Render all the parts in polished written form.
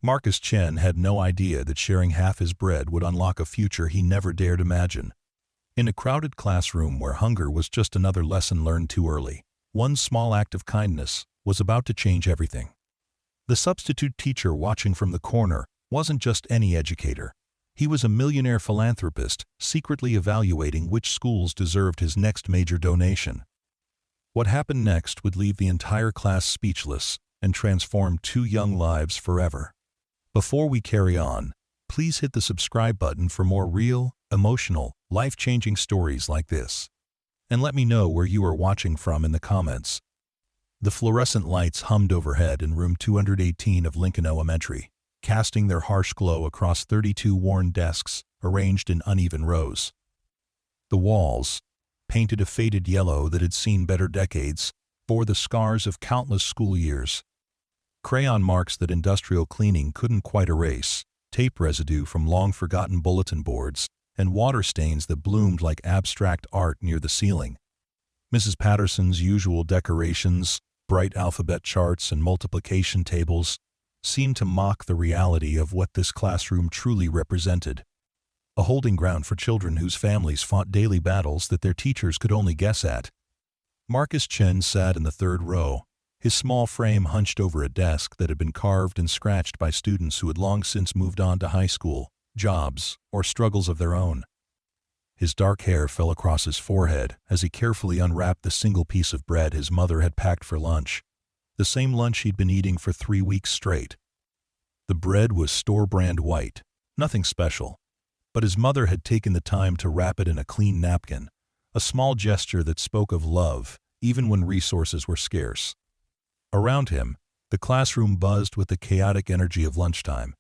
Marcus Chen had no idea that sharing half his bread would unlock a future he never dared imagine. In a crowded classroom where hunger was just another lesson learned too early, one small act of kindness was about to change everything. The substitute teacher watching from the corner wasn't just any educator. He was a millionaire philanthropist, secretly evaluating which schools deserved his next major donation. What happened next would leave the entire class speechless and transform two young lives forever. Before we carry on, please hit the subscribe button for more real, emotional, life-changing stories like this. And let me know where you are watching from in the comments. The fluorescent lights hummed overhead in room 218 of Lincoln Elementary, casting their harsh glow across 32 worn desks arranged in uneven rows. The walls, painted a faded yellow that had seen better decades, bore the scars of countless school years. Crayon marks that industrial cleaning couldn't quite erase, tape residue from long-forgotten bulletin boards, and water stains that bloomed like abstract art near the ceiling. Mrs. Patterson's usual decorations, bright alphabet charts and multiplication tables, seemed to mock the reality of what this classroom truly represented. A holding ground for children whose families fought daily battles that their teachers could only guess at. Marcus Chen sat in the third row, his small frame hunched over a desk that had been carved and scratched by students who had long since moved on to high school, jobs, or struggles of their own. His dark hair fell across his forehead as he carefully unwrapped the single piece of bread his mother had packed for lunch, the same lunch he'd been eating for 3 weeks straight. The bread was store-brand white, nothing special, but his mother had taken the time to wrap it in a clean napkin, a small gesture that spoke of love, even when resources were scarce. Around him, the classroom buzzed with the chaotic energy of lunchtime.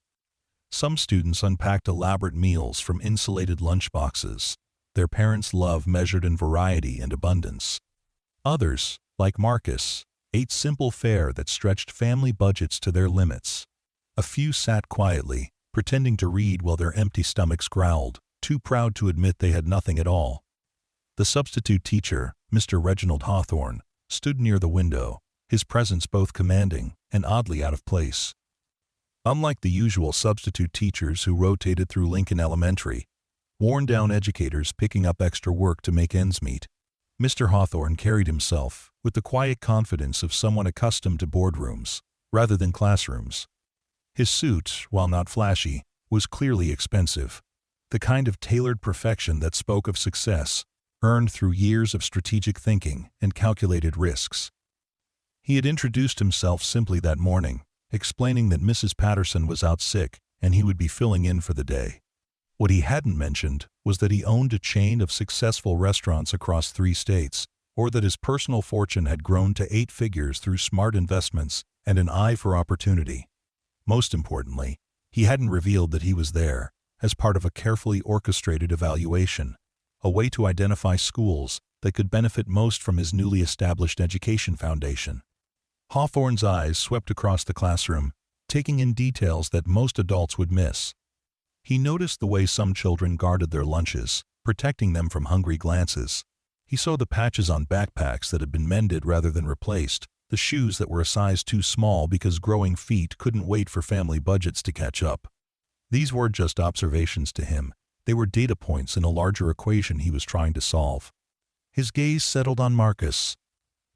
Some students unpacked elaborate meals from insulated lunchboxes, their parents' love measured in variety and abundance. Others, like Marcus, ate simple fare that stretched family budgets to their limits. A few sat quietly, pretending to read while their empty stomachs growled, too proud to admit they had nothing at all. The substitute teacher, Mr. Reginald Hawthorne, stood near the window, his presence both commanding and oddly out of place. Unlike the usual substitute teachers who rotated through Lincoln Elementary, worn-down educators picking up extra work to make ends meet, Mr. Hawthorne carried himself with the quiet confidence of someone accustomed to boardrooms rather than classrooms. His suit, while not flashy, was clearly expensive, the kind of tailored perfection that spoke of success, earned through years of strategic thinking and calculated risks. He had introduced himself simply that morning, explaining that Mrs. Patterson was out sick and he would be filling in for the day. What he hadn't mentioned was that he owned a chain of successful restaurants across 3 states, or that his personal fortune had grown to 8 figures through smart investments and an eye for opportunity. Most importantly, he hadn't revealed that he was there as part of a carefully orchestrated evaluation, a way to identify schools that could benefit most from his newly established education foundation. Hawthorne's eyes swept across the classroom, taking in details that most adults would miss. He noticed the way some children guarded their lunches, protecting them from hungry glances. He saw the patches on backpacks that had been mended rather than replaced, the shoes that were a size too small because growing feet couldn't wait for family budgets to catch up. These weren't just observations to him, they were data points in a larger equation he was trying to solve. His gaze settled on Marcus,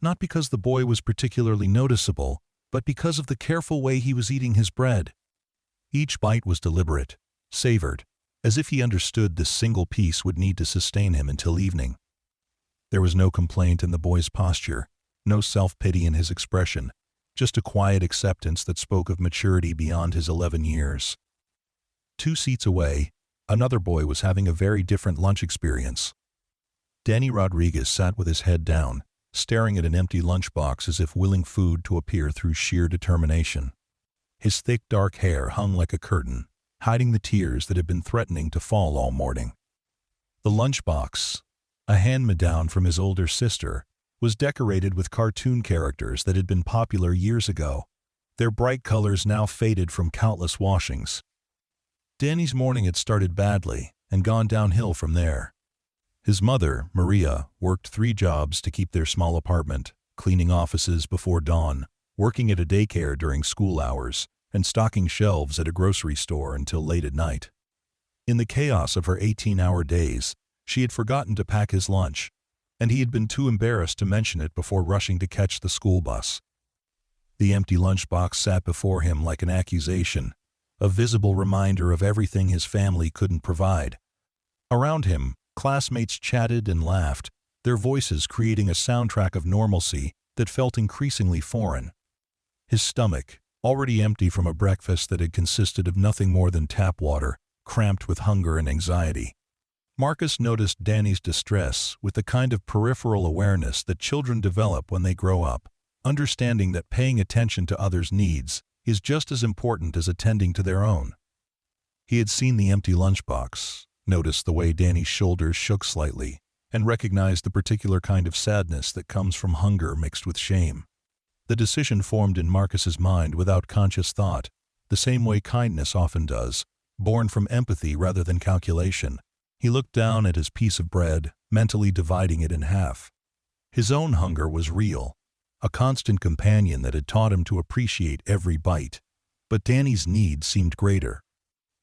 not because the boy was particularly noticeable, but because of the careful way he was eating his bread. Each bite was deliberate, savored, as if he understood this single piece would need to sustain him until evening. There was no complaint in the boy's posture, no self-pity in his expression, just a quiet acceptance that spoke of maturity beyond his 11 years. 2 seats away, another boy was having a very different lunch experience. Danny Rodriguez sat with his head down, staring at an empty lunchbox as if willing food to appear through sheer determination. His thick dark hair hung like a curtain, hiding the tears that had been threatening to fall all morning. The lunchbox, a hand-me-down from his older sister, was decorated with cartoon characters that had been popular years ago, their bright colors now faded from countless washings. Danny's morning had started badly and gone downhill from there. His mother, Maria, worked 3 jobs to keep their small apartment, cleaning offices before dawn, working at a daycare during school hours, and stocking shelves at a grocery store until late at night. In the chaos of her 18-hour days, she had forgotten to pack his lunch, and he had been too embarrassed to mention it before rushing to catch the school bus. The empty lunchbox sat before him like an accusation, a visible reminder of everything his family couldn't provide. Around him, classmates chatted and laughed, their voices creating a soundtrack of normalcy that felt increasingly foreign. His stomach, already empty from a breakfast that had consisted of nothing more than tap water, cramped with hunger and anxiety. Marcus noticed Danny's distress with the kind of peripheral awareness that children develop when they grow up, understanding that paying attention to others' needs is just as important as attending to their own. He had seen the empty lunchbox, noticed the way Danny's shoulders shook slightly, and recognized the particular kind of sadness that comes from hunger mixed with shame. The decision formed in Marcus's mind without conscious thought, the same way kindness often does, born from empathy rather than calculation. He looked down at his piece of bread, mentally dividing it in half. His own hunger was real, a constant companion that had taught him to appreciate every bite. But Danny's need seemed greater.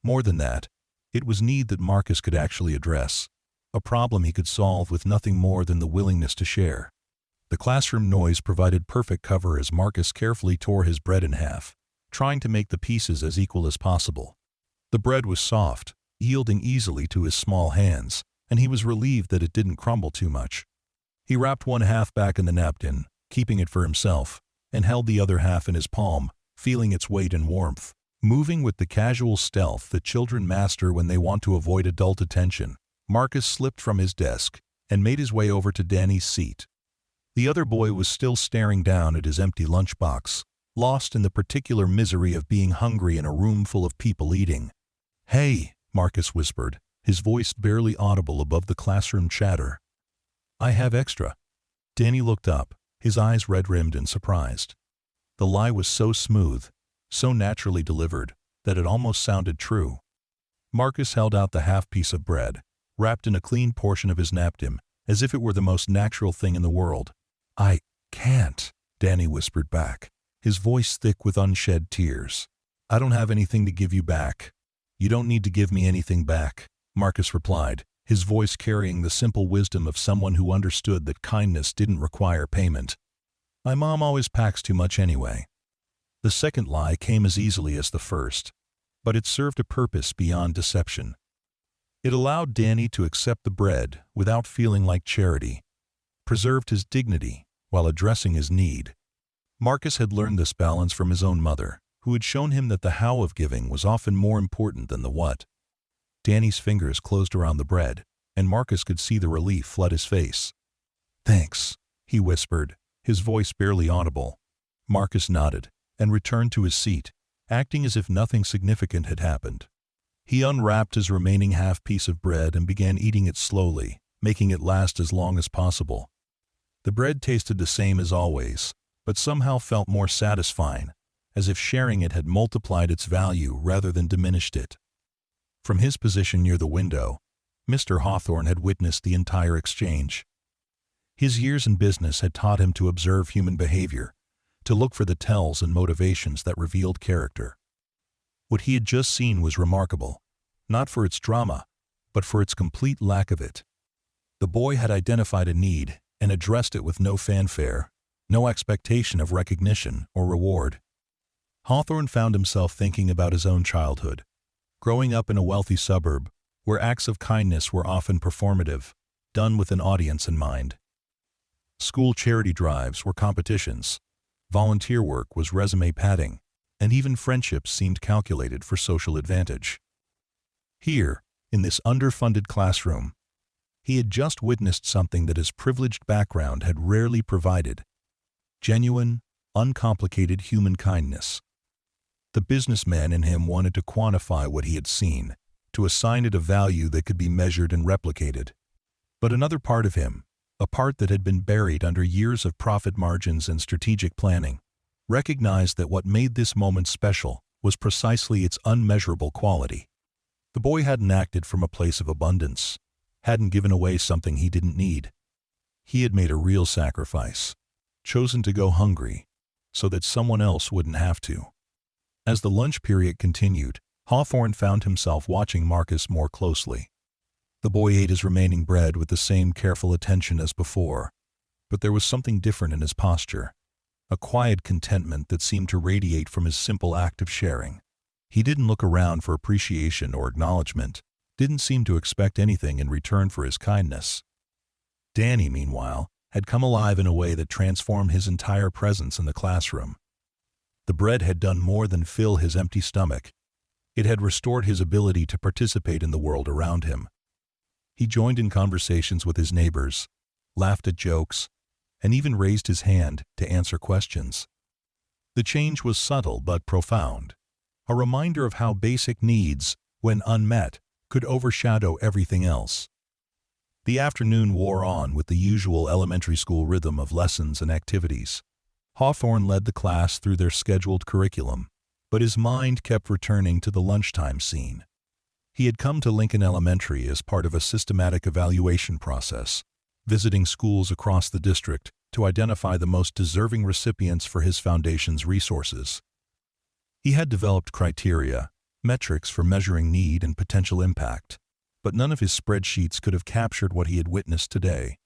More than that, it was need that Marcus could actually address, a problem he could solve with nothing more than the willingness to share. The classroom noise provided perfect cover as Marcus carefully tore his bread in half, trying to make the pieces as equal as possible. The bread was soft, yielding easily to his small hands, and he was relieved that it didn't crumble too much. He wrapped one half back in the napkin, keeping it for himself, and held the other half in his palm, feeling its weight and warmth. Moving with the casual stealth that children master when they want to avoid adult attention, Marcus slipped from his desk and made his way over to Danny's seat. The other boy was still staring down at his empty lunchbox, lost in the particular misery of being hungry in a room full of people eating. "Hey," Marcus whispered, his voice barely audible above the classroom chatter. "I have extra." Danny looked up, his eyes red-rimmed and surprised. The lie was so smooth, so naturally delivered, that it almost sounded true. Marcus held out the half-piece of bread, wrapped in a clean portion of his napkin, as if it were the most natural thing in the world. "I can't," Danny whispered back, his voice thick with unshed tears. "I don't have anything to give you back." "You don't need to give me anything back," Marcus replied, his voice carrying the simple wisdom of someone who understood that kindness didn't require payment. "My mom always packs too much anyway." The second lie came as easily as the first, but it served a purpose beyond deception. It allowed Danny to accept the bread without feeling like charity, preserved his dignity while addressing his need. Marcus had learned this balance from his own mother, who had shown him that the how of giving was often more important than the what. Danny's fingers closed around the bread, and Marcus could see the relief flood his face. "Thanks," he whispered, his voice barely audible. Marcus nodded and returned to his seat, acting as if nothing significant had happened. He unwrapped his remaining half-piece of bread and began eating it slowly, making it last as long as possible. The bread tasted the same as always, but somehow felt more satisfying, as if sharing it had multiplied its value rather than diminished it. From his position near the window, Mr. Hawthorne had witnessed the entire exchange. His years in business had taught him to observe human behavior, to look for the tells and motivations that revealed character. What he had just seen was remarkable, not for its drama, but for its complete lack of it. The boy had identified a need and addressed it with no fanfare, no expectation of recognition or reward. Hawthorne found himself thinking about his own childhood, growing up in a wealthy suburb where acts of kindness were often performative, done with an audience in mind. School charity drives were competitions, volunteer work was resume padding, and even friendships seemed calculated for social advantage. Here, in this underfunded classroom, he had just witnessed something that his privileged background had rarely provided: genuine, uncomplicated human kindness. The businessman in him wanted to quantify what he had seen, to assign it a value that could be measured and replicated. But another part of him, a part that had been buried under years of profit margins and strategic planning, recognized that what made this moment special was precisely its unmeasurable quality. The boy hadn't acted from a place of abundance, hadn't given away something he didn't need. He had made a real sacrifice, chosen to go hungry, so that someone else wouldn't have to. As the lunch period continued, Hawthorne found himself watching Marcus more closely. The boy ate his remaining bread with the same careful attention as before, but there was something different in his posture, a quiet contentment that seemed to radiate from his simple act of sharing. He didn't look around for appreciation or acknowledgement, didn't seem to expect anything in return for his kindness. Danny, meanwhile, had come alive in a way that transformed his entire presence in the classroom. The bread had done more than fill his empty stomach. It had restored his ability to participate in the world around him. He joined in conversations with his neighbors, laughed at jokes, and even raised his hand to answer questions. The change was subtle but profound, a reminder of how basic needs, when unmet, could overshadow everything else. The afternoon wore on with the usual elementary school rhythm of lessons and activities. Hawthorne led the class through their scheduled curriculum, but his mind kept returning to the lunchtime scene. He had come to Lincoln Elementary as part of a systematic evaluation process, visiting schools across the district to identify the most deserving recipients for his foundation's resources. He had developed criteria, metrics for measuring need and potential impact, but none of his spreadsheets could have captured what he had witnessed today.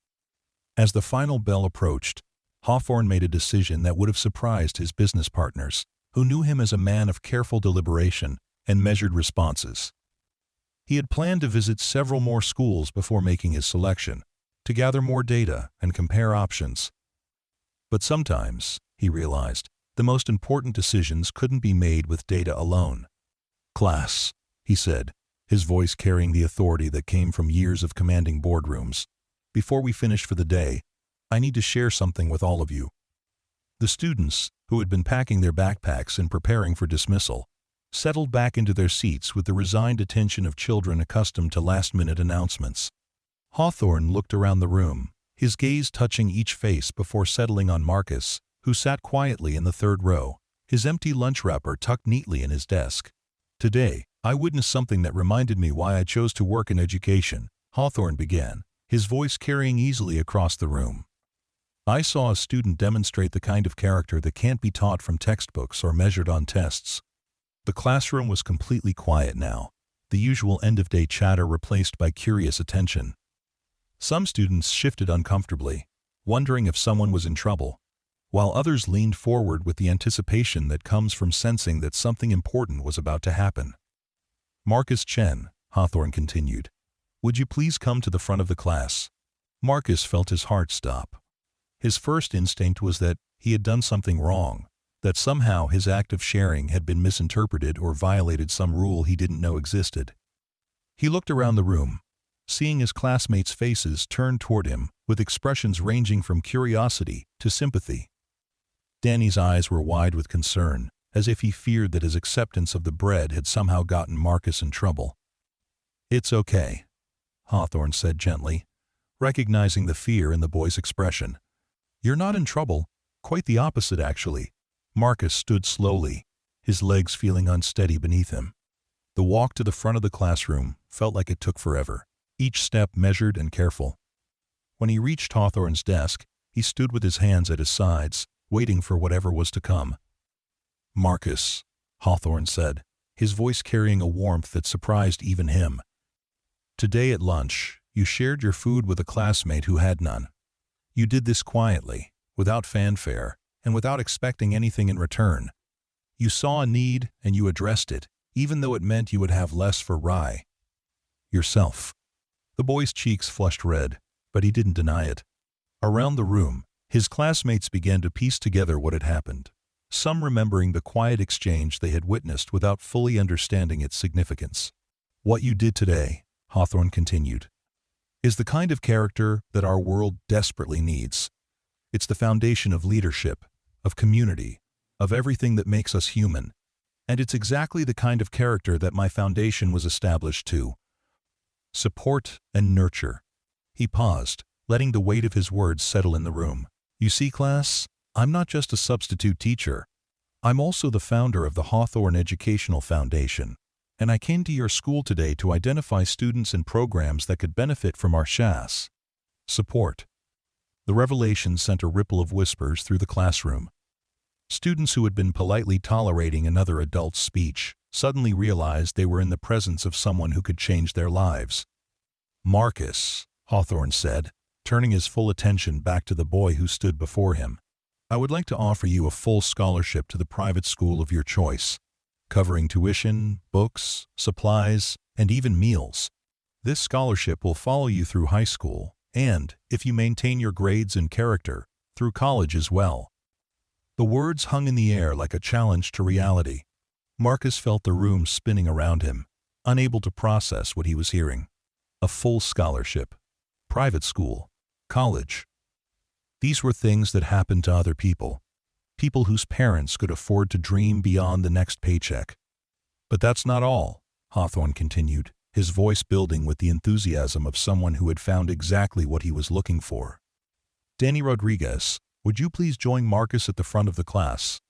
As the final bell approached, Hawthorne made a decision that would have surprised his business partners, who knew him as a man of careful deliberation and measured responses. He had planned to visit several more schools before making his selection, to gather more data and compare options. But sometimes, he realized, the most important decisions couldn't be made with data alone. "Class," he said, his voice carrying the authority that came from years of commanding boardrooms. "Before we finish for the day, I need to share something with all of you." The students, who had been packing their backpacks and preparing for dismissal, settled back into their seats with the resigned attention of children accustomed to last-minute announcements. Hawthorne looked around the room, his gaze touching each face before settling on Marcus, who sat quietly in the third row, his empty lunch wrapper tucked neatly in his desk. "Today, I witnessed something that reminded me why I chose to work in education," Hawthorne began, his voice carrying easily across the room. "I saw a student demonstrate the kind of character that can't be taught from textbooks or measured on tests." The classroom was completely quiet now, the usual end-of-day chatter replaced by curious attention. Some students shifted uncomfortably, wondering if someone was in trouble, while others leaned forward with the anticipation that comes from sensing that something important was about to happen. "Marcus Chen," Hawthorne continued, "would you please come to the front of the class?" Marcus felt his heart stop. His first instinct was that he had done something wrong, that somehow his act of sharing had been misinterpreted or violated some rule he didn't know existed. He looked around the room, seeing his classmates' faces turned toward him with expressions ranging from curiosity to sympathy. Danny's eyes were wide with concern, as if he feared that his acceptance of the bread had somehow gotten Marcus in trouble. "It's okay," Hawthorne said gently, recognizing the fear in the boy's expression. "You're not in trouble, quite the opposite actually." Marcus stood slowly, his legs feeling unsteady beneath him. The walk to the front of the classroom felt like it took forever, each step measured and careful. When he reached Hawthorne's desk, he stood with his hands at his sides, waiting for whatever was to come. "Marcus," Hawthorne said, his voice carrying a warmth that surprised even him. "Today at lunch, you shared your food with a classmate who had none. You did this quietly, without fanfare, and without expecting anything in return. You saw a need and you addressed it, even though it meant you would have less for yourself." The boy's cheeks flushed red, but he didn't deny it. Around the room, his classmates began to piece together what had happened, some remembering the quiet exchange they had witnessed without fully understanding its significance. "What you did today," Hawthorne continued, "is the kind of character that our world desperately needs. It's the foundation of leadership, of community, of everything that makes us human. And it's exactly the kind of character that my foundation was established to support and nurture." He paused, letting the weight of his words settle in the room. "You see, class, I'm not just a substitute teacher. I'm also the founder of the Hawthorne Educational Foundation, and I came to your school today to identify students and programs that could benefit from our support." The revelation sent a ripple of whispers through the classroom. Students who had been politely tolerating another adult's speech suddenly realized they were in the presence of someone who could change their lives. "Marcus," Hawthorne said, turning his full attention back to the boy who stood before him, "I would like to offer you a full scholarship to the private school of your choice, covering tuition, books, supplies, and even meals. This scholarship will follow you through high school and, if you maintain your grades and character, through college as well." The words hung in the air like a challenge to reality. Marcus felt the room spinning around him, unable to process what he was hearing. A full scholarship, private school, college. These were things that happened to other people, people whose parents could afford to dream beyond the next paycheck. "But that's not all," Hawthorne continued, his voice building with the enthusiasm of someone who had found exactly what he was looking for. "Danny Rodriguez, would you please join Marcus at the front of the class?"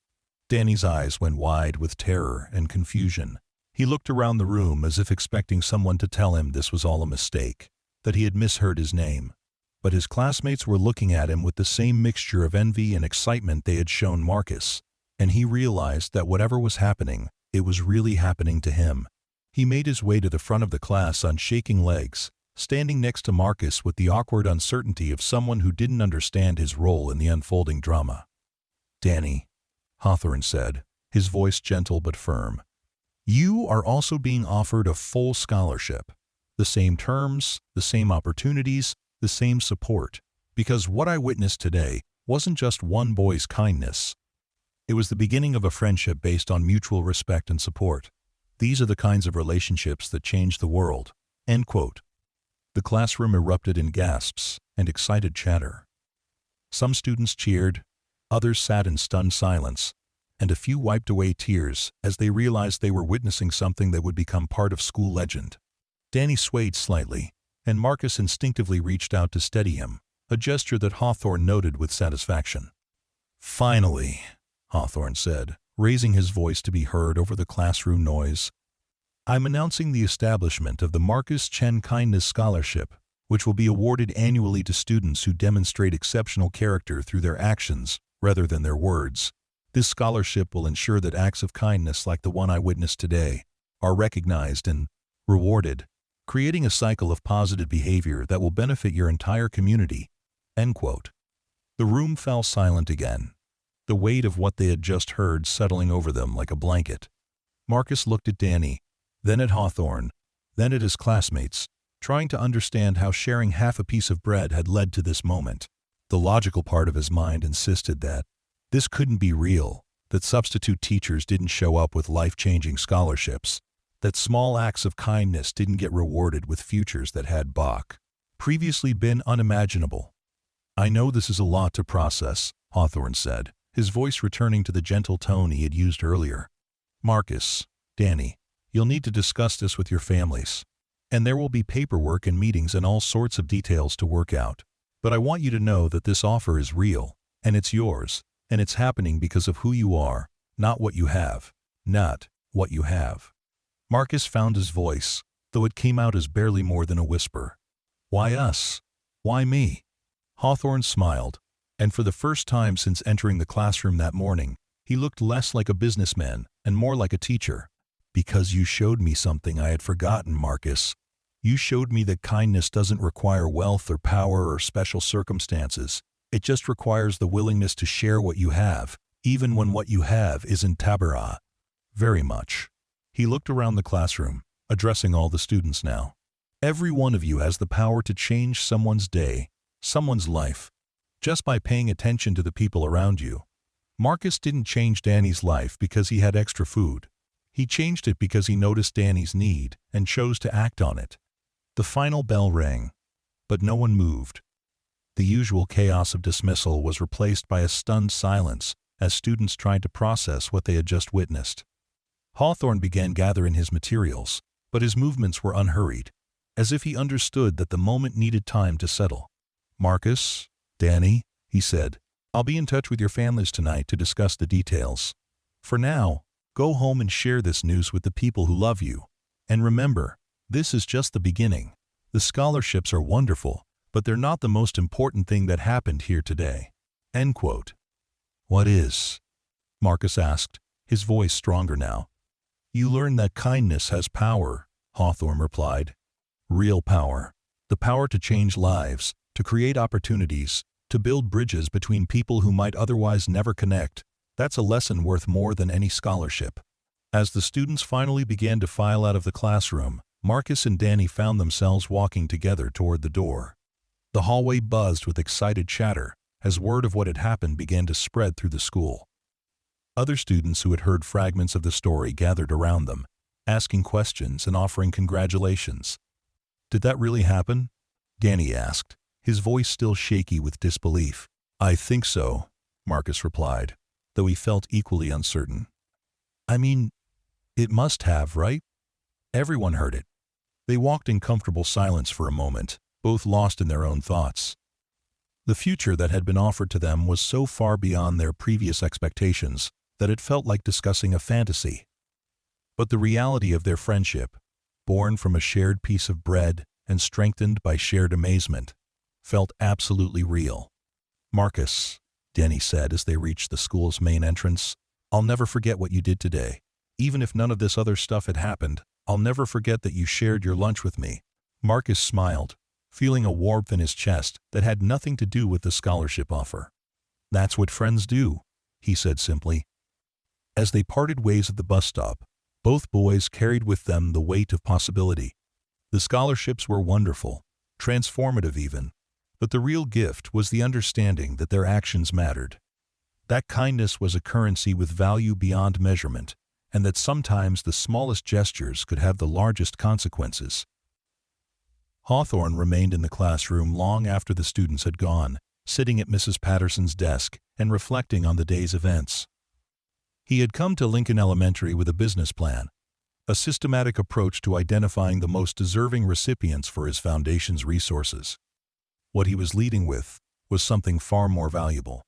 Danny's eyes went wide with terror and confusion. He looked around the room as if expecting someone to tell him this was all a mistake, that he had misheard his name. But his classmates were looking at him with the same mixture of envy and excitement they had shown Marcus, and he realized that whatever was happening, it was really happening to him. He made his way to the front of the class on shaking legs, standing next to Marcus with the awkward uncertainty of someone who didn't understand his role in the unfolding drama. "Danny," Hawthorne said, his voice gentle but firm, "you are also being offered a full scholarship. The same terms, the same opportunities, the same support. Because what I witnessed today wasn't just one boy's kindness. It was the beginning of a friendship based on mutual respect and support. These are the kinds of relationships that change the world." End quote. The classroom erupted in gasps and excited chatter. Some students cheered, others sat in stunned silence, and a few wiped away tears as they realized they were witnessing something that would become part of school legend. Danny swayed slightly, and Marcus instinctively reached out to steady him, a gesture that Hawthorne noted with satisfaction. "Finally," Hawthorne said, raising his voice to be heard over the classroom noise, "I'm announcing the establishment of the Marcus Chen Kindness Scholarship, which will be awarded annually to students who demonstrate exceptional character through their actions rather than their words. This scholarship will ensure that acts of kindness like the one I witnessed today are recognized and rewarded, creating a cycle of positive behavior that will benefit your entire community." End quote. The room fell silent again, the weight of what they had just heard settling over them like a blanket. Marcus looked at Danny, then at Hawthorne, then at his classmates, trying to understand how sharing half a piece of bread had led to this moment. The logical part of his mind insisted that this couldn't be real, that substitute teachers didn't show up with life-changing scholarships, that small acts of kindness didn't get rewarded with futures that had previously been unimaginable. "I know this is a lot to process," Hawthorne said, his voice returning to the gentle tone he had used earlier. "Marcus, Danny, you'll need to discuss this with your families. And there will be paperwork and meetings and all sorts of details to work out. But I want you to know that this offer is real, and it's yours, and it's happening because of who you are, not what you have. Not what you have." Marcus found his voice, though it came out as barely more than a whisper. "Why us? Why me?" Hawthorne smiled, and for the first time since entering the classroom that morning, he looked less like a businessman and more like a teacher. "Because you showed me something I had forgotten, Marcus. You showed me that kindness doesn't require wealth or power or special circumstances. It just requires the willingness to share what you have, even when what you have isn't tabara. Very much." He looked around the classroom, addressing all the students now. "Every one of you has the power to change someone's day, someone's life, just by paying attention to the people around you." Marcus didn't change Danny's life because he had extra food. He changed it because he noticed Danny's need and chose to act on it. The final bell rang, but no one moved. The usual chaos of dismissal was replaced by a stunned silence as students tried to process what they had just witnessed. Hawthorne began gathering his materials, but his movements were unhurried, as if he understood that the moment needed time to settle. "Marcus, Danny," he said, "I'll be in touch with your families tonight to discuss the details. For now, go home and share this news with the people who love you. And remember, this is just the beginning. The scholarships are wonderful, but they're not the most important thing that happened here today." End quote. What is? Marcus asked, his voice stronger now. You learn that kindness has power, Hawthorne replied. Real power. The power to change lives, to create opportunities, to build bridges between people who might otherwise never connect. That's a lesson worth more than any scholarship. As the students finally began to file out of the classroom, Marcus and Danny found themselves walking together toward the door. The hallway buzzed with excited chatter as word of what had happened began to spread through the school. Other students who had heard fragments of the story gathered around them, asking questions and offering congratulations. Did that really happen? Danny asked, his voice still shaky with disbelief. I think so, Marcus replied, though he felt equally uncertain. I mean, it must have, right? Everyone heard it. They walked in comfortable silence for a moment, both lost in their own thoughts. The future that had been offered to them was so far beyond their previous expectations that it felt like discussing a fantasy. But the reality of their friendship, born from a shared piece of bread and strengthened by shared amazement, felt absolutely real. Marcus, Danny said as they reached the school's main entrance, I'll never forget what you did today. Even if none of this other stuff had happened, I'll never forget that you shared your lunch with me. Marcus smiled, feeling a warmth in his chest that had nothing to do with the scholarship offer. That's what friends do, he said simply. As they parted ways at the bus stop, both boys carried with them the weight of possibility. The scholarships were wonderful, transformative even, but the real gift was the understanding that their actions mattered. That kindness was a currency with value beyond measurement, and that sometimes the smallest gestures could have the largest consequences. Hawthorne remained in the classroom long after the students had gone, sitting at Mrs. Patterson's desk and reflecting on the day's events. He had come to Lincoln Elementary with a business plan, a systematic approach to identifying the most deserving recipients for his foundation's resources. What he was leading with was something far more valuable,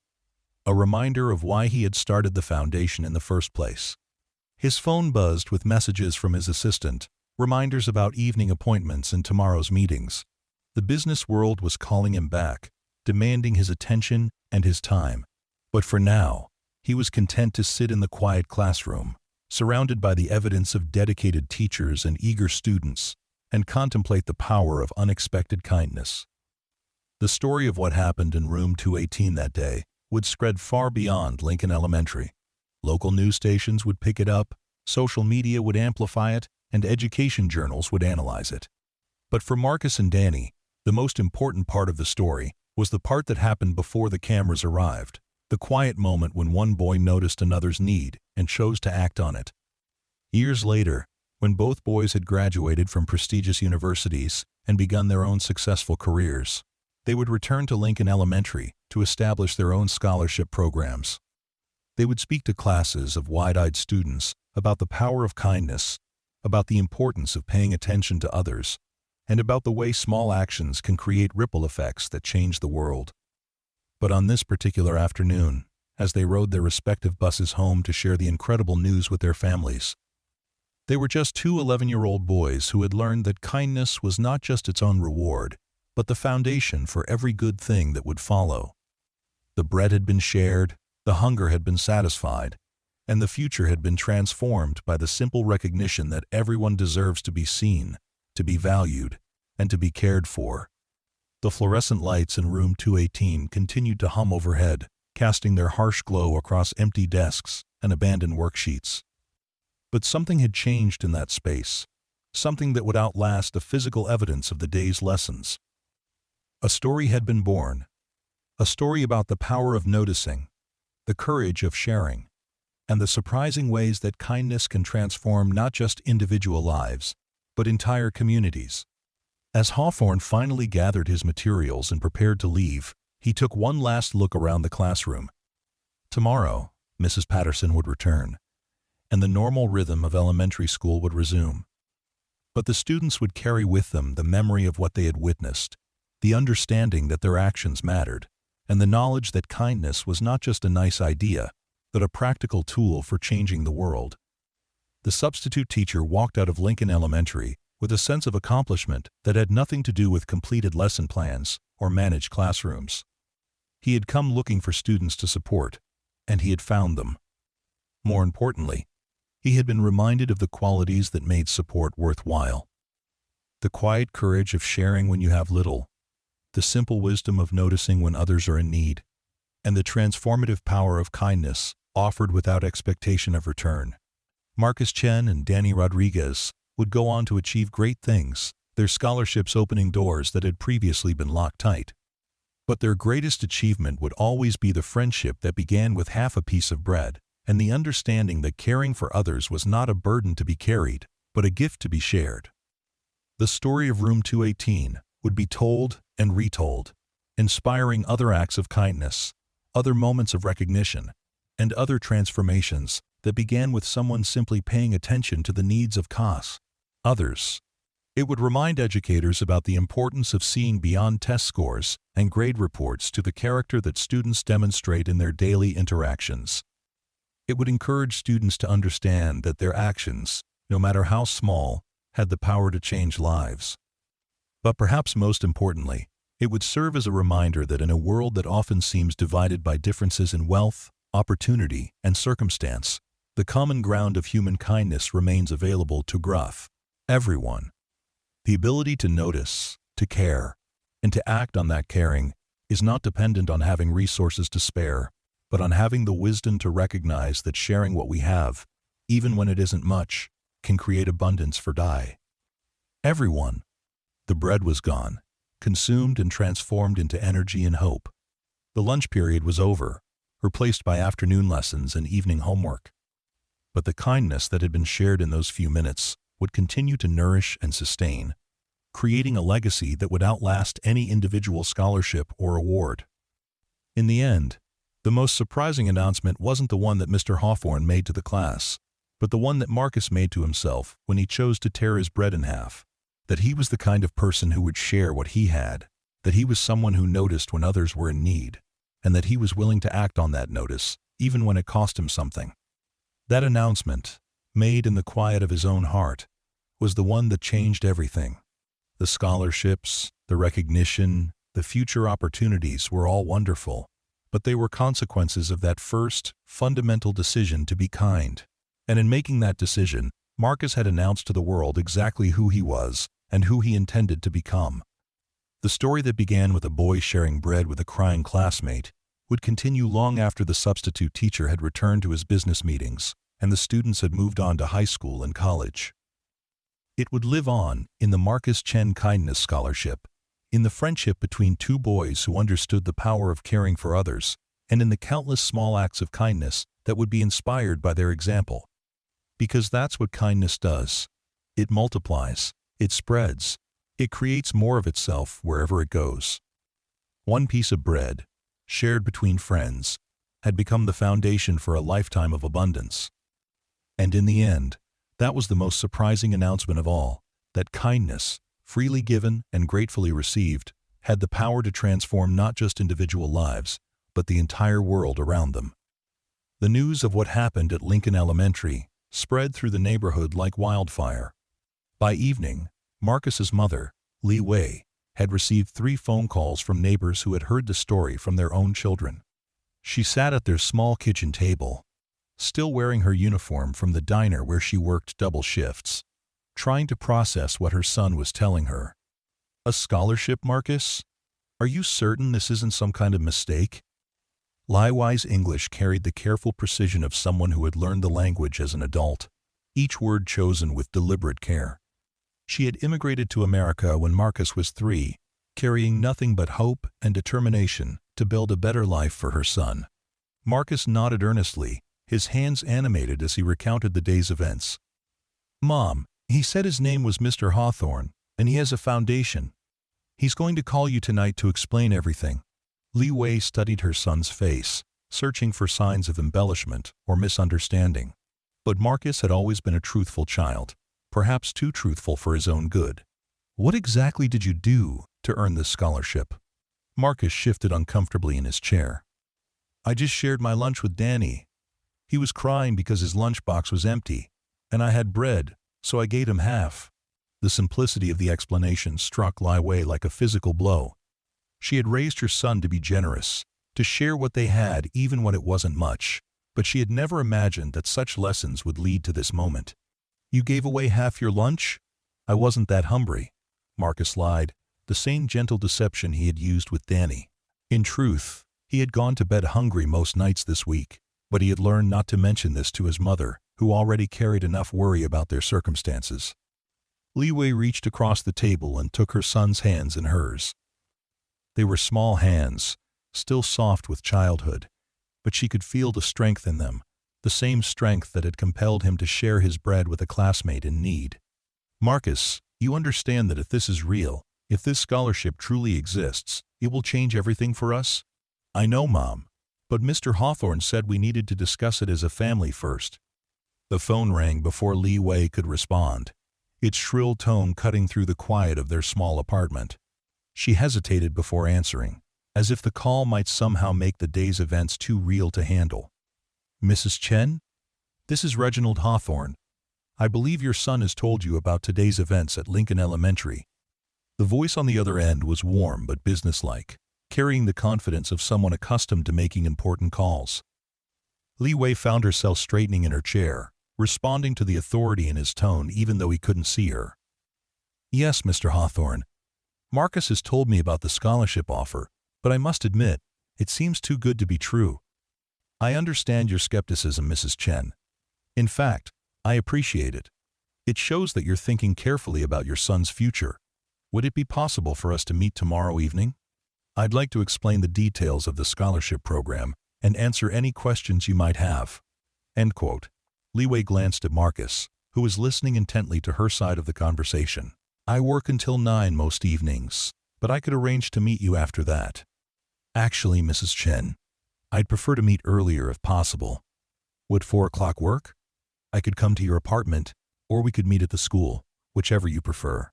a reminder of why he had started the foundation in the first place. His phone buzzed with messages from his assistant, reminders about evening appointments and tomorrow's meetings. The business world was calling him back, demanding his attention and his time. But for now, he was content to sit in the quiet classroom, surrounded by the evidence of dedicated teachers and eager students, and contemplate the power of unexpected kindness. The story of what happened in room 218 that day would spread far beyond Lincoln Elementary. Local news stations would pick it up, social media would amplify it, and education journals would analyze it. But for Marcus and Danny, the most important part of the story was the part that happened before the cameras arrived, the quiet moment when one boy noticed another's need and chose to act on it. Years later, when both boys had graduated from prestigious universities and begun their own successful careers, they would return to Lincoln Elementary to establish their own scholarship programs. They would speak to classes of wide-eyed students about the power of kindness, about the importance of paying attention to others, and about the way small actions can create ripple effects that change the world. But on this particular afternoon, as they rode their respective buses home to share the incredible news with their families, they were just two 11-year-old boys who had learned that kindness was not just its own reward, but the foundation for every good thing that would follow. The bread had been shared, the hunger had been satisfied, and the future had been transformed by the simple recognition that everyone deserves to be seen, to be valued, and to be cared for. The fluorescent lights in room 218 continued to hum overhead, casting their harsh glow across empty desks and abandoned worksheets. But something had changed in that space, something that would outlast the physical evidence of the day's lessons. A story had been born, a story about the power of noticing, the courage of sharing, and the surprising ways that kindness can transform not just individual lives, but entire communities. As Hawthorne finally gathered his materials and prepared to leave, he took one last look around the classroom. Tomorrow, Mrs. Patterson would return, and the normal rhythm of elementary school would resume. But the students would carry with them the memory of what they had witnessed, the understanding that their actions mattered, and the knowledge that kindness was not just a nice idea, but a practical tool for changing the world. The substitute teacher walked out of Lincoln Elementary with a sense of accomplishment that had nothing to do with completed lesson plans or managed classrooms. He had come looking for students to support, and he had found them. More importantly, he had been reminded of the qualities that made support worthwhile. The quiet courage of sharing when you have little, the simple wisdom of noticing when others are in need, and the transformative power of kindness offered without expectation of return. Marcus Chen and Danny Rodriguez would go on to achieve great things, their scholarships opening doors that had previously been locked tight. But their greatest achievement would always be the friendship that began with half a piece of bread, and the understanding that caring for others was not a burden to be carried, but a gift to be shared. The story of Room 218 would be told and retold, inspiring other acts of kindness, other moments of recognition, and other transformations that began with someone simply paying attention to the needs of others. It would remind educators about the importance of seeing beyond test scores and grade reports to the character that students demonstrate in their daily interactions. It would encourage students to understand that their actions, no matter how small, had the power to change lives. But perhaps most importantly, it would serve as a reminder that in a world that often seems divided by differences in wealth, opportunity, and circumstance, the common ground of human kindness remains available to everyone. The ability to notice, to care, and to act on that caring is not dependent on having resources to spare, but on having the wisdom to recognize that sharing what we have, even when it isn't much, can create abundance for everyone. The bread was gone, consumed and transformed into energy and hope. The lunch period was over, replaced by afternoon lessons and evening homework. But the kindness that had been shared in those few minutes would continue to nourish and sustain, creating a legacy that would outlast any individual scholarship or award. In the end, the most surprising announcement wasn't the one that Mr. Hawthorne made to the class, but the one that Marcus made to himself when he chose to tear his bread in half. That he was the kind of person who would share what he had, that he was someone who noticed when others were in need, and that he was willing to act on that notice, even when it cost him something. That announcement, made in the quiet of his own heart, was the one that changed everything. The scholarships, the recognition, the future opportunities were all wonderful, but they were consequences of that first, fundamental decision to be kind. And in making that decision, Marcus had announced to the world exactly who he was and who he intended to become. The story that began with a boy sharing bread with a crying classmate would continue long after the substitute teacher had returned to his business meetings and the students had moved on to high school and college. It would live on in the Marcus Chen Kindness Scholarship, in the friendship between two boys who understood the power of caring for others, and in the countless small acts of kindness that would be inspired by their example. Because that's what kindness does. It multiplies, it spreads, it creates more of itself wherever it goes. One piece of bread, shared between friends, had become the foundation for a lifetime of abundance. And in the end, that was the most surprising announcement of all, that kindness, freely given and gratefully received, had the power to transform not just individual lives, but the entire world around them. The news of what happened at Lincoln Elementary spread through the neighborhood like wildfire. By evening, Marcus's mother, Li Wei, had received 3 phone calls from neighbors who had heard the story from their own children. She sat at their small kitchen table, still wearing her uniform from the diner where she worked double shifts, trying to process what her son was telling her. "A scholarship, Marcus? Are you certain this isn't some kind of mistake?" Li Wei's English carried the careful precision of someone who had learned the language as an adult, each word chosen with deliberate care. She had immigrated to America when Marcus was 3, carrying nothing but hope and determination to build a better life for her son. Marcus nodded earnestly, his hands animated as he recounted the day's events. "Mom, he said his name was Mr. Hawthorne, and he has a foundation. He's going to call you tonight to explain everything." Li Wei studied her son's face, searching for signs of embellishment or misunderstanding. But Marcus had always been a truthful child, perhaps too truthful for his own good. "What exactly did you do to earn this scholarship?" Marcus shifted uncomfortably in his chair. "I just shared my lunch with Danny. He was crying because his lunchbox was empty, and I had bread, so I gave him half." The simplicity of the explanation struck Li Wei like a physical blow. She had raised her son to be generous, to share what they had even when it wasn't much, but she had never imagined that such lessons would lead to this moment. "You gave away half your lunch?" "I wasn't that hungry," Marcus lied, the same gentle deception he had used with Danny. In truth, he had gone to bed hungry most nights this week, but he had learned not to mention this to his mother, who already carried enough worry about their circumstances. Li Wei reached across the table and took her son's hands in hers. They were small hands, still soft with childhood, but she could feel the strength in them, the same strength that had compelled him to share his bread with a classmate in need. "Marcus, you understand that if this is real, if this scholarship truly exists, it will change everything for us?" "I know, Mom. But Mr. Hawthorne said we needed to discuss it as a family first." The phone rang before Li Wei could respond, its shrill tone cutting through the quiet of their small apartment. She hesitated before answering, as if the call might somehow make the day's events too real to handle. "Mrs. Chen? This is Reginald Hawthorne. I believe your son has told you about today's events at Lincoln Elementary." The voice on the other end was warm but businesslike, carrying the confidence of someone accustomed to making important calls. Li Wei found herself straightening in her chair, responding to the authority in his tone even though he couldn't see her. "Yes, Mr. Hawthorne. Marcus has told me about the scholarship offer, but I must admit, it seems too good to be true." "I understand your skepticism, Mrs. Chen. In fact, I appreciate it. It shows that you're thinking carefully about your son's future. Would it be possible for us to meet tomorrow evening? I'd like to explain the details of the scholarship program and answer any questions you might have." End quote. Li Wei glanced at Marcus, who was listening intently to her side of the conversation. "I work until 9 most evenings, but I could arrange to meet you after that." "Actually, Mrs. Chen, I'd prefer to meet earlier if possible. Would 4 o'clock work? I could come to your apartment, or we could meet at the school, whichever you prefer."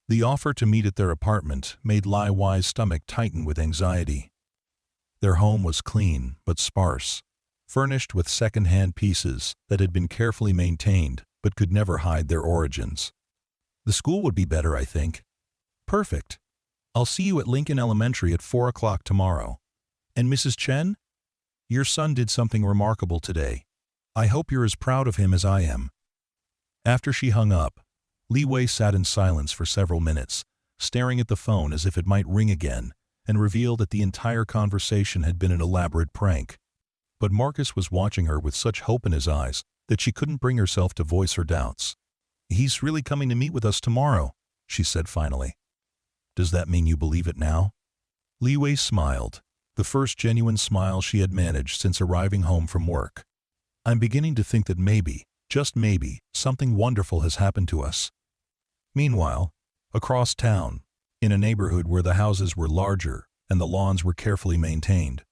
The offer to meet at their apartment made Li Wei's stomach tighten with anxiety. Their home was clean but sparse, furnished with second-hand pieces that had been carefully maintained but could never hide their origins. "The school would be better, I think." "Perfect. I'll see you at Lincoln Elementary at 4 o'clock tomorrow. And Mrs. Chen? Your son did something remarkable today. I hope you're as proud of him as I am." After she hung up, Li Wei sat in silence for several minutes, staring at the phone as if it might ring again, and reveal that the entire conversation had been an elaborate prank. But Marcus was watching her with such hope in his eyes that she couldn't bring herself to voice her doubts. "He's really coming to meet with us tomorrow," she said finally. "Does that mean you believe it now?" Li Wei smiled, the first genuine smile she had managed since arriving home from work. "I'm beginning to think that maybe, just maybe, something wonderful has happened to us." Meanwhile, across town, in a neighborhood where the houses were larger and the lawns were carefully maintained,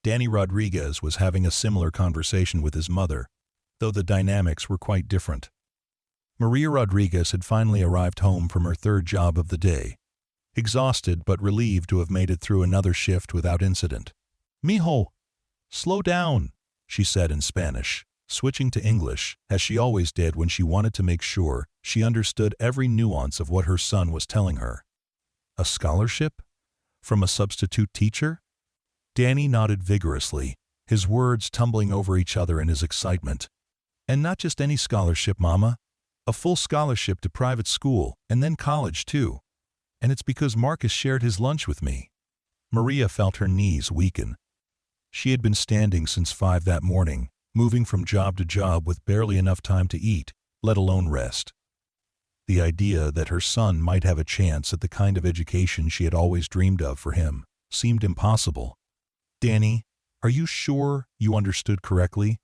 Danny Rodriguez was having a similar conversation with his mother, though the dynamics were quite different. Maria Rodriguez had finally arrived home from her 3rd job of the day, exhausted but relieved to have made it through another shift without incident. "Mijo, slow down," she said in Spanish, switching to English, as she always did when she wanted to make sure she understood every nuance of what her son was telling her. "A scholarship? From a substitute teacher?" Danny nodded vigorously, his words tumbling over each other in his excitement. "And not just any scholarship, Mama. A full scholarship to private school, and then college, too. And it's because Marcus shared his lunch with me." Maria felt her knees weaken. She had been standing since 5 that morning, moving from job to job with barely enough time to eat, let alone rest. The idea that her son might have a chance at the kind of education she had always dreamed of for him seemed impossible. "Danny, are you sure you understood correctly?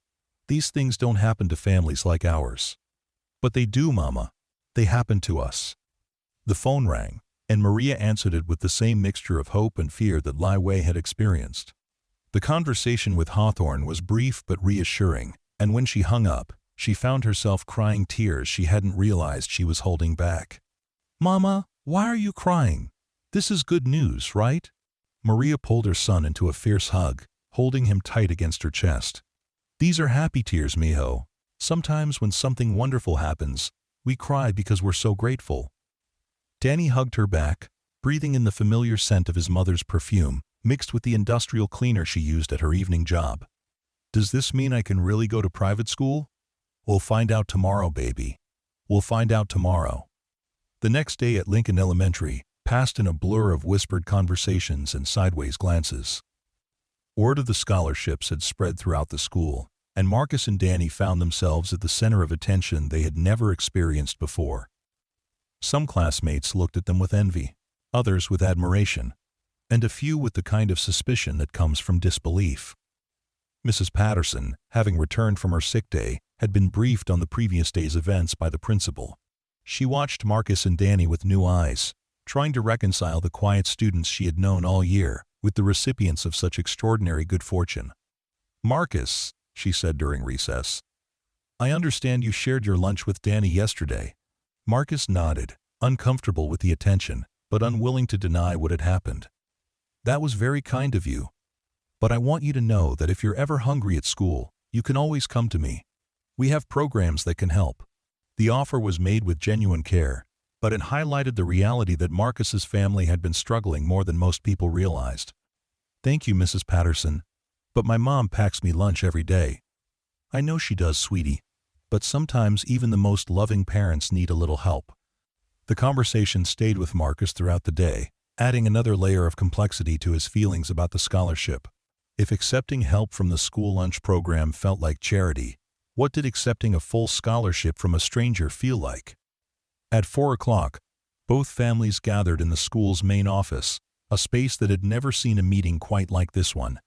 These things don't happen to families like ours." "But they do, Mama. They happen to us." The phone rang, and Maria answered it with the same mixture of hope and fear that Li Wei had experienced. The conversation with Hawthorne was brief but reassuring, and when she hung up, she found herself crying tears she hadn't realized she was holding back. "Mama, why are you crying? This is good news, right?" Maria pulled her son into a fierce hug, holding him tight against her chest. "These are happy tears, mijo. Sometimes when something wonderful happens, we cry because we're so grateful." Danny hugged her back, breathing in the familiar scent of his mother's perfume, mixed with the industrial cleaner she used at her evening job. Does this mean I can really go to private school? We'll find out tomorrow, baby. We'll find out tomorrow. The next day at Lincoln Elementary passed in a blur of whispered conversations and sideways glances. Word of the scholarships had spread throughout the school, and Marcus and Danny found themselves at the center of attention they had never experienced before. Some classmates looked at them with envy, others with admiration, and a few with the kind of suspicion that comes from disbelief. Mrs. Patterson, having returned from her sick day, had been briefed on the previous day's events by the principal. She watched Marcus and Danny with new eyes, trying to reconcile the quiet students she had known all year with the recipients of such extraordinary good fortune. "Marcus," she said during recess, "I understand you shared your lunch with Danny yesterday." Marcus nodded, uncomfortable with the attention, but unwilling to deny what had happened. "That was very kind of you. But I want you to know that if you're ever hungry at school, you can always come to me. We have programs that can help." The offer was made with genuine care, but it highlighted the reality that Marcus's family had been struggling more than most people realized. "Thank you, Mrs. Patterson, but my mom packs me lunch every day." "I know she does, sweetie, but sometimes even the most loving parents need a little help." The conversation stayed with Marcus throughout the day, adding another layer of complexity to his feelings about the scholarship. If accepting help from the school lunch program felt like charity, what did accepting a full scholarship from a stranger feel like? At 4 o'clock, both families gathered in the school's main office, a space that had never seen a meeting quite like this one.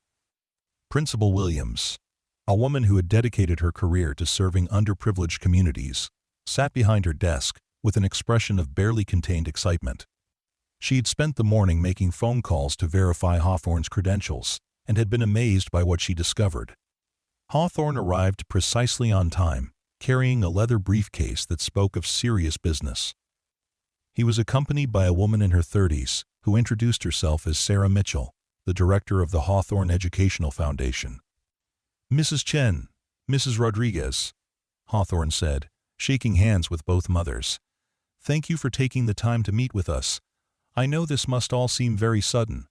Principal Williams, a woman who had dedicated her career to serving underprivileged communities, sat behind her desk with an expression of barely contained excitement. She had spent the morning making phone calls to verify Hawthorne's credentials and had been amazed by what she discovered. Hawthorne arrived precisely on time, carrying a leather briefcase that spoke of serious business. He was accompanied by a woman in her 30s who introduced herself as Sarah Mitchell, the director of the Hawthorne Educational Foundation. "Mrs. Chen, Mrs. Rodriguez," Hawthorne said, shaking hands with both mothers. "Thank you for taking the time to meet with us. I know this must all seem very sudden."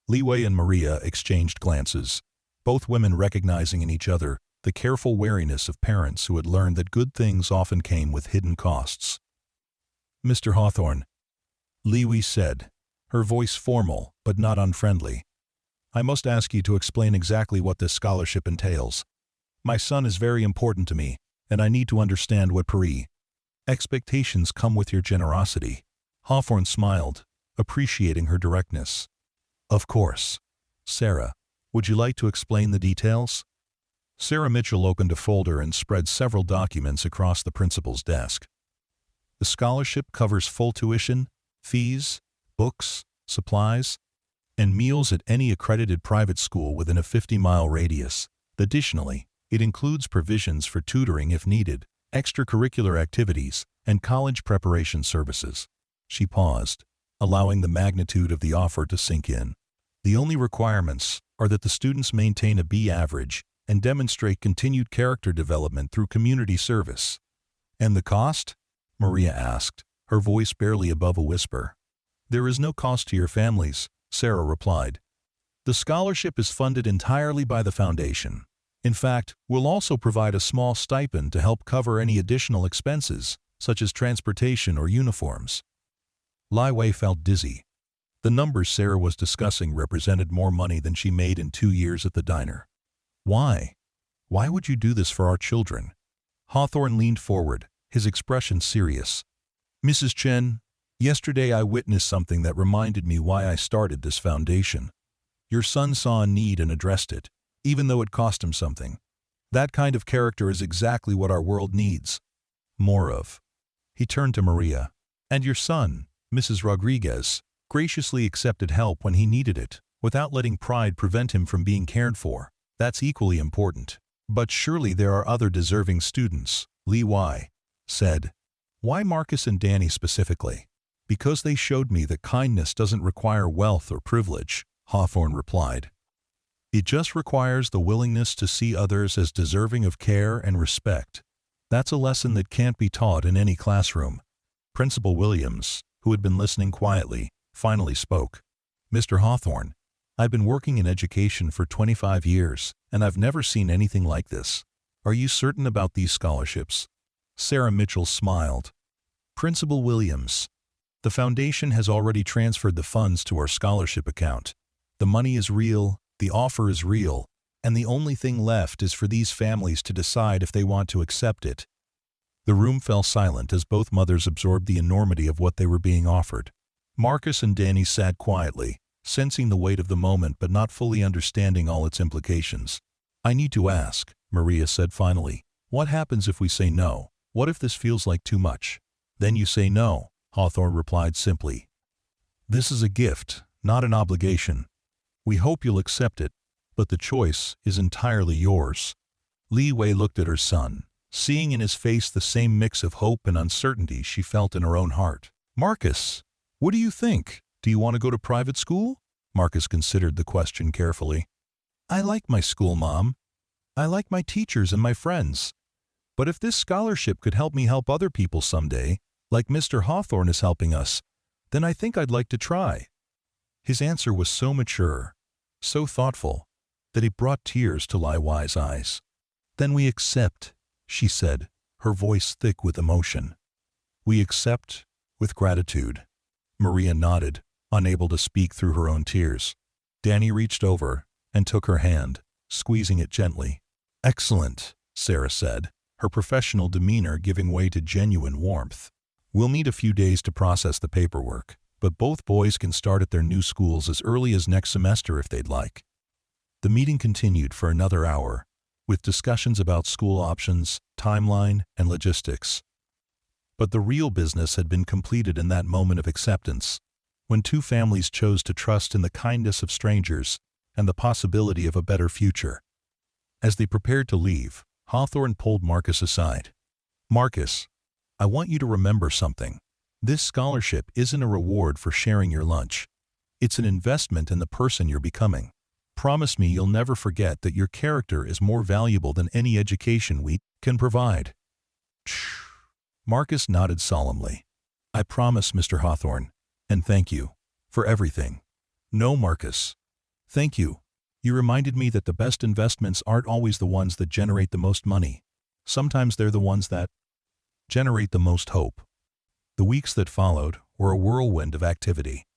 Li Wei and Maria exchanged glances, both women recognizing in each other the careful wariness of parents who had learned that good things often came with hidden costs. "Mr. Hawthorne," Li Wei said, her voice formal but not unfriendly, "I must ask you to explain exactly what this scholarship entails. My son is very important to me, and I need to understand what expectations come with your generosity." Hawthorne smiled, appreciating her directness. "Of course. Sarah, would you like to explain the details?" Sarah Mitchell opened a folder and spread several documents across the principal's desk. "The scholarship covers full tuition, fees, books, supplies, and meals at any accredited private school within a 50-mile radius. Additionally, it includes provisions for tutoring if needed, extracurricular activities, and college preparation services." She paused, allowing the magnitude of the offer to sink in. "The only requirements are that the students maintain a B average and demonstrate continued character development through community service." "And the cost?" Maria asked, her voice barely above a whisper. "There is no cost to your families," Sarah replied. "The scholarship is funded entirely by the foundation. In fact, we'll also provide a small stipend to help cover any additional expenses, such as transportation or uniforms." Li Wei felt dizzy. The numbers Sarah was discussing represented more money than she made in 2 years at the diner. "Why? Why would you do this for our children?" Hawthorne leaned forward, his expression serious. "Mrs. Chen, yesterday I witnessed something that reminded me why I started this foundation. Your son saw a need and addressed it, even though it cost him something. That kind of character is exactly what our world needs. More of." He turned to Maria. "And your son, Mrs. Rodriguez, graciously accepted help when he needed it, without letting pride prevent him from being cared for. That's equally important. But surely there are other deserving students," Li Wei said. "Why Marcus and Danny specifically?" "Because they showed me that kindness doesn't require wealth or privilege," Hawthorne replied. "It just requires the willingness to see others as deserving of care and respect. That's a lesson that can't be taught in any classroom." Principal Williams, who had been listening quietly, finally spoke. "Mr. Hawthorne, I've been working in education for 25 years, and I've never seen anything like this. Are you certain about these scholarships? Sarah Mitchell smiled. Principal Williams. The foundation has already transferred the funds to our scholarship account. The money is real, the offer is real, and the only thing left is for these families to decide if they want to accept it. The room fell silent as both mothers absorbed the enormity of what they were being offered. Marcus and Danny sat quietly, sensing the weight of the moment but not fully understanding all its implications. I need to ask, Maria said finally. What happens if we say no? What if this feels like too much? Then you say no, Hawthorne replied simply. This is a gift, not an obligation. We hope you'll accept it, but the choice is entirely yours. Li Wei looked at her son, seeing in his face the same mix of hope and uncertainty she felt in her own heart. Marcus, what do you think? Do you want to go to private school? Marcus considered the question carefully. I like my school, Mom. I like my teachers and my friends. But if this scholarship could help me help other people someday, like Mr. Hawthorne is helping us, then I think I'd like to try. His answer was so mature, so thoughtful, that it brought tears to Li Wei's eyes. Then we accept, she said, her voice thick with emotion. We accept with gratitude. Maria nodded, unable to speak through her own tears. Danny reached over and took her hand, squeezing it gently. Excellent, Sarah said, her professional demeanor giving way to genuine warmth. We'll need a few days to process the paperwork, but both boys can start at their new schools as early as next semester if they'd like. The meeting continued for another hour, with discussions about school options, timeline, and logistics. But the real business had been completed in that moment of acceptance, when two families chose to trust in the kindness of strangers and the possibility of a better future. As they prepared to leave, Hawthorne pulled Marcus aside. Marcus, I want you to remember something. This scholarship isn't a reward for sharing your lunch. It's an investment in the person you're becoming. Promise me you'll never forget that your character is more valuable than any education we can provide. Shh. Marcus nodded solemnly. I promise, Mr. Hawthorne, and thank you for everything. No, Marcus. Thank you. You reminded me that the best investments aren't always the ones that generate the most money. Sometimes they're the ones that generate the most hope. The weeks that followed were a whirlwind of activity.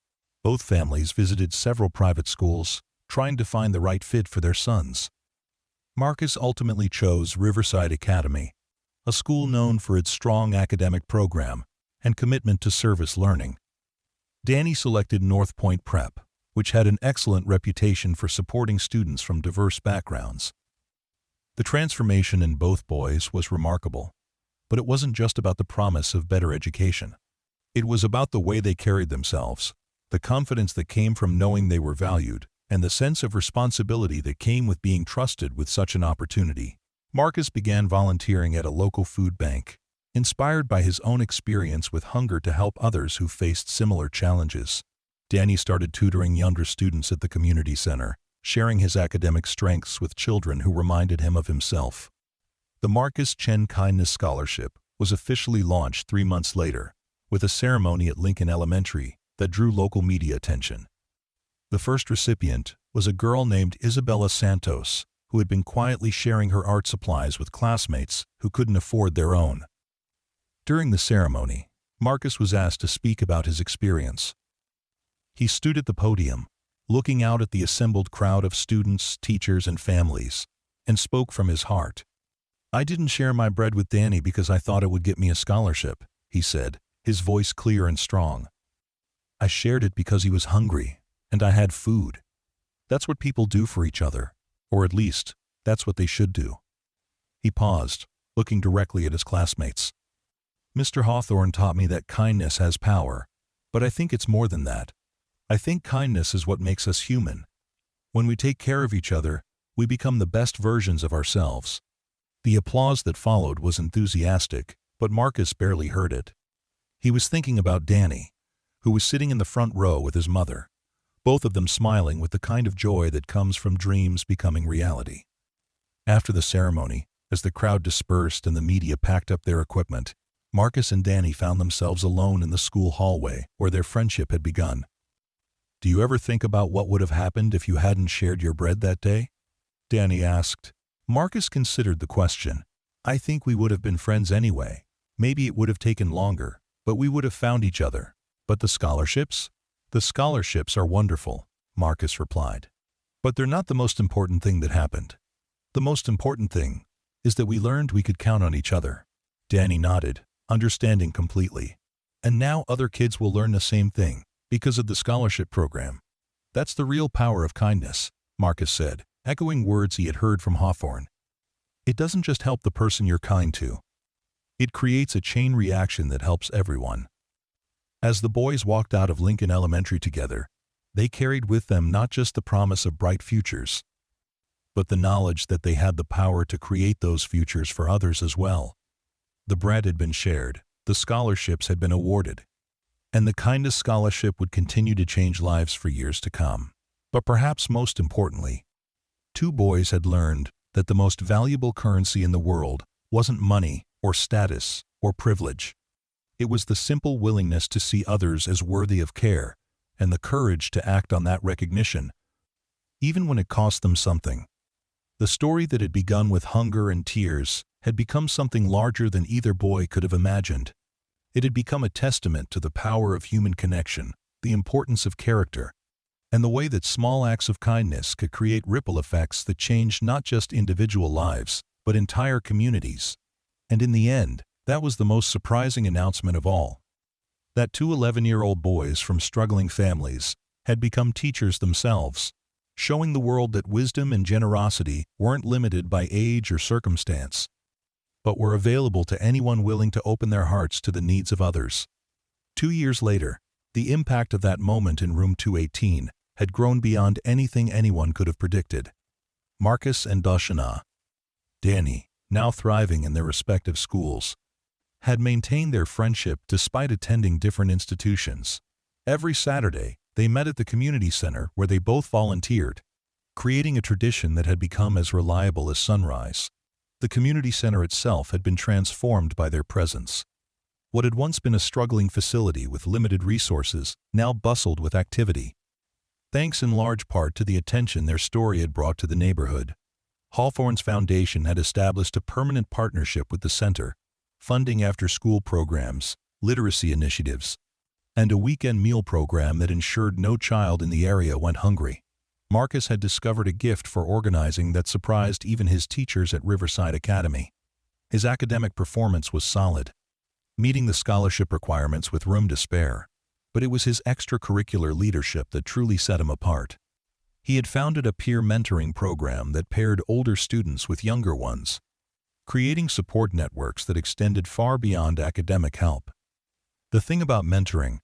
Both families visited several private schools, trying to find the right fit for their sons. Marcus ultimately chose Riverside Academy, a school known for its strong academic program and commitment to service learning. Danny selected North Point Prep, which had an excellent reputation for supporting students from diverse backgrounds. The transformation in both boys was remarkable, but it wasn't just about the promise of better education. It was about the way they carried themselves, the confidence that came from knowing they were valued, and the sense of responsibility that came with being trusted with such an opportunity. Marcus began volunteering at a local food bank, inspired by his own experience with hunger to help others who faced similar challenges. Danny started tutoring younger students at the community center, sharing his academic strengths with children who reminded him of himself. The Marcus Chen Kindness Scholarship was officially launched 3 months later, with a ceremony at Lincoln Elementary that drew local media attention. The first recipient was a girl named Isabella Santos, who had been quietly sharing her art supplies with classmates who couldn't afford their own. During the ceremony, Marcus was asked to speak about his experience. He stood at the podium, looking out at the assembled crowd of students, teachers, and families, and spoke from his heart. I didn't share my bread with Danny because I thought it would get me a scholarship, he said, his voice clear and strong. I shared it because he was hungry, and I had food. That's what people do for each other, or at least, that's what they should do. He paused, looking directly at his classmates. Mr. Hawthorne taught me that kindness has power, but I think it's more than that. I think kindness is what makes us human. When we take care of each other, we become the best versions of ourselves. The applause that followed was enthusiastic, but Marcus barely heard it. He was thinking about Danny, who was sitting in the front row with his mother, both of them smiling with the kind of joy that comes from dreams becoming reality. After the ceremony, as the crowd dispersed and the media packed up their equipment, Marcus and Danny found themselves alone in the school hallway where their friendship had begun. Do you ever think about what would have happened if you hadn't shared your bread that day? Danny asked. Marcus considered the question. I think we would have been friends anyway. Maybe it would have taken longer, but we would have found each other. But the scholarships? The scholarships are wonderful, Marcus replied. But they're not the most important thing that happened. The most important thing is that we learned we could count on each other. Danny nodded, understanding completely. And now other kids will learn the same thing, because of the scholarship program. That's the real power of kindness, Marcus said, echoing words he had heard from Hawthorne. It doesn't just help the person you're kind to. It creates a chain reaction that helps everyone. As the boys walked out of Lincoln Elementary together, they carried with them not just the promise of bright futures, but the knowledge that they had the power to create those futures for others as well. The bread had been shared, the scholarships had been awarded, and the kindness scholarship would continue to change lives for years to come. But perhaps most importantly, two boys had learned that the most valuable currency in the world wasn't money or status or privilege. It was the simple willingness to see others as worthy of care and the courage to act on that recognition, even when it cost them something. The story that had begun with hunger and tears had become something larger than either boy could have imagined. It had become a testament to the power of human connection, the importance of character, and the way that small acts of kindness could create ripple effects that changed not just individual lives, but entire communities. And in the end, that was the most surprising announcement of all. That two 11-year-old boys from struggling families had become teachers themselves, showing the world that wisdom and generosity weren't limited by age or circumstance, but were available to anyone willing to open their hearts to the needs of others. 2 years later, the impact of that moment in room 218 had grown beyond anything anyone could have predicted. Marcus and Darshana, Danny, now thriving in their respective schools, had maintained their friendship despite attending different institutions. Every Saturday, they met at the community center where they both volunteered, creating a tradition that had become as reliable as sunrise. The community center itself had been transformed by their presence. What had once been a struggling facility with limited resources now bustled with activity, thanks in large part to the attention their story had brought to the neighborhood. Hawthorne's foundation had established a permanent partnership with the center, funding after-school programs, literacy initiatives, and a weekend meal program that ensured no child in the area went hungry. Marcus had discovered a gift for organizing that surprised even his teachers at Riverside Academy. His academic performance was solid, meeting the scholarship requirements with room to spare, but it was his extracurricular leadership that truly set him apart. He had founded a peer mentoring program that paired older students with younger ones, creating support networks that extended far beyond academic help. The thing about mentoring,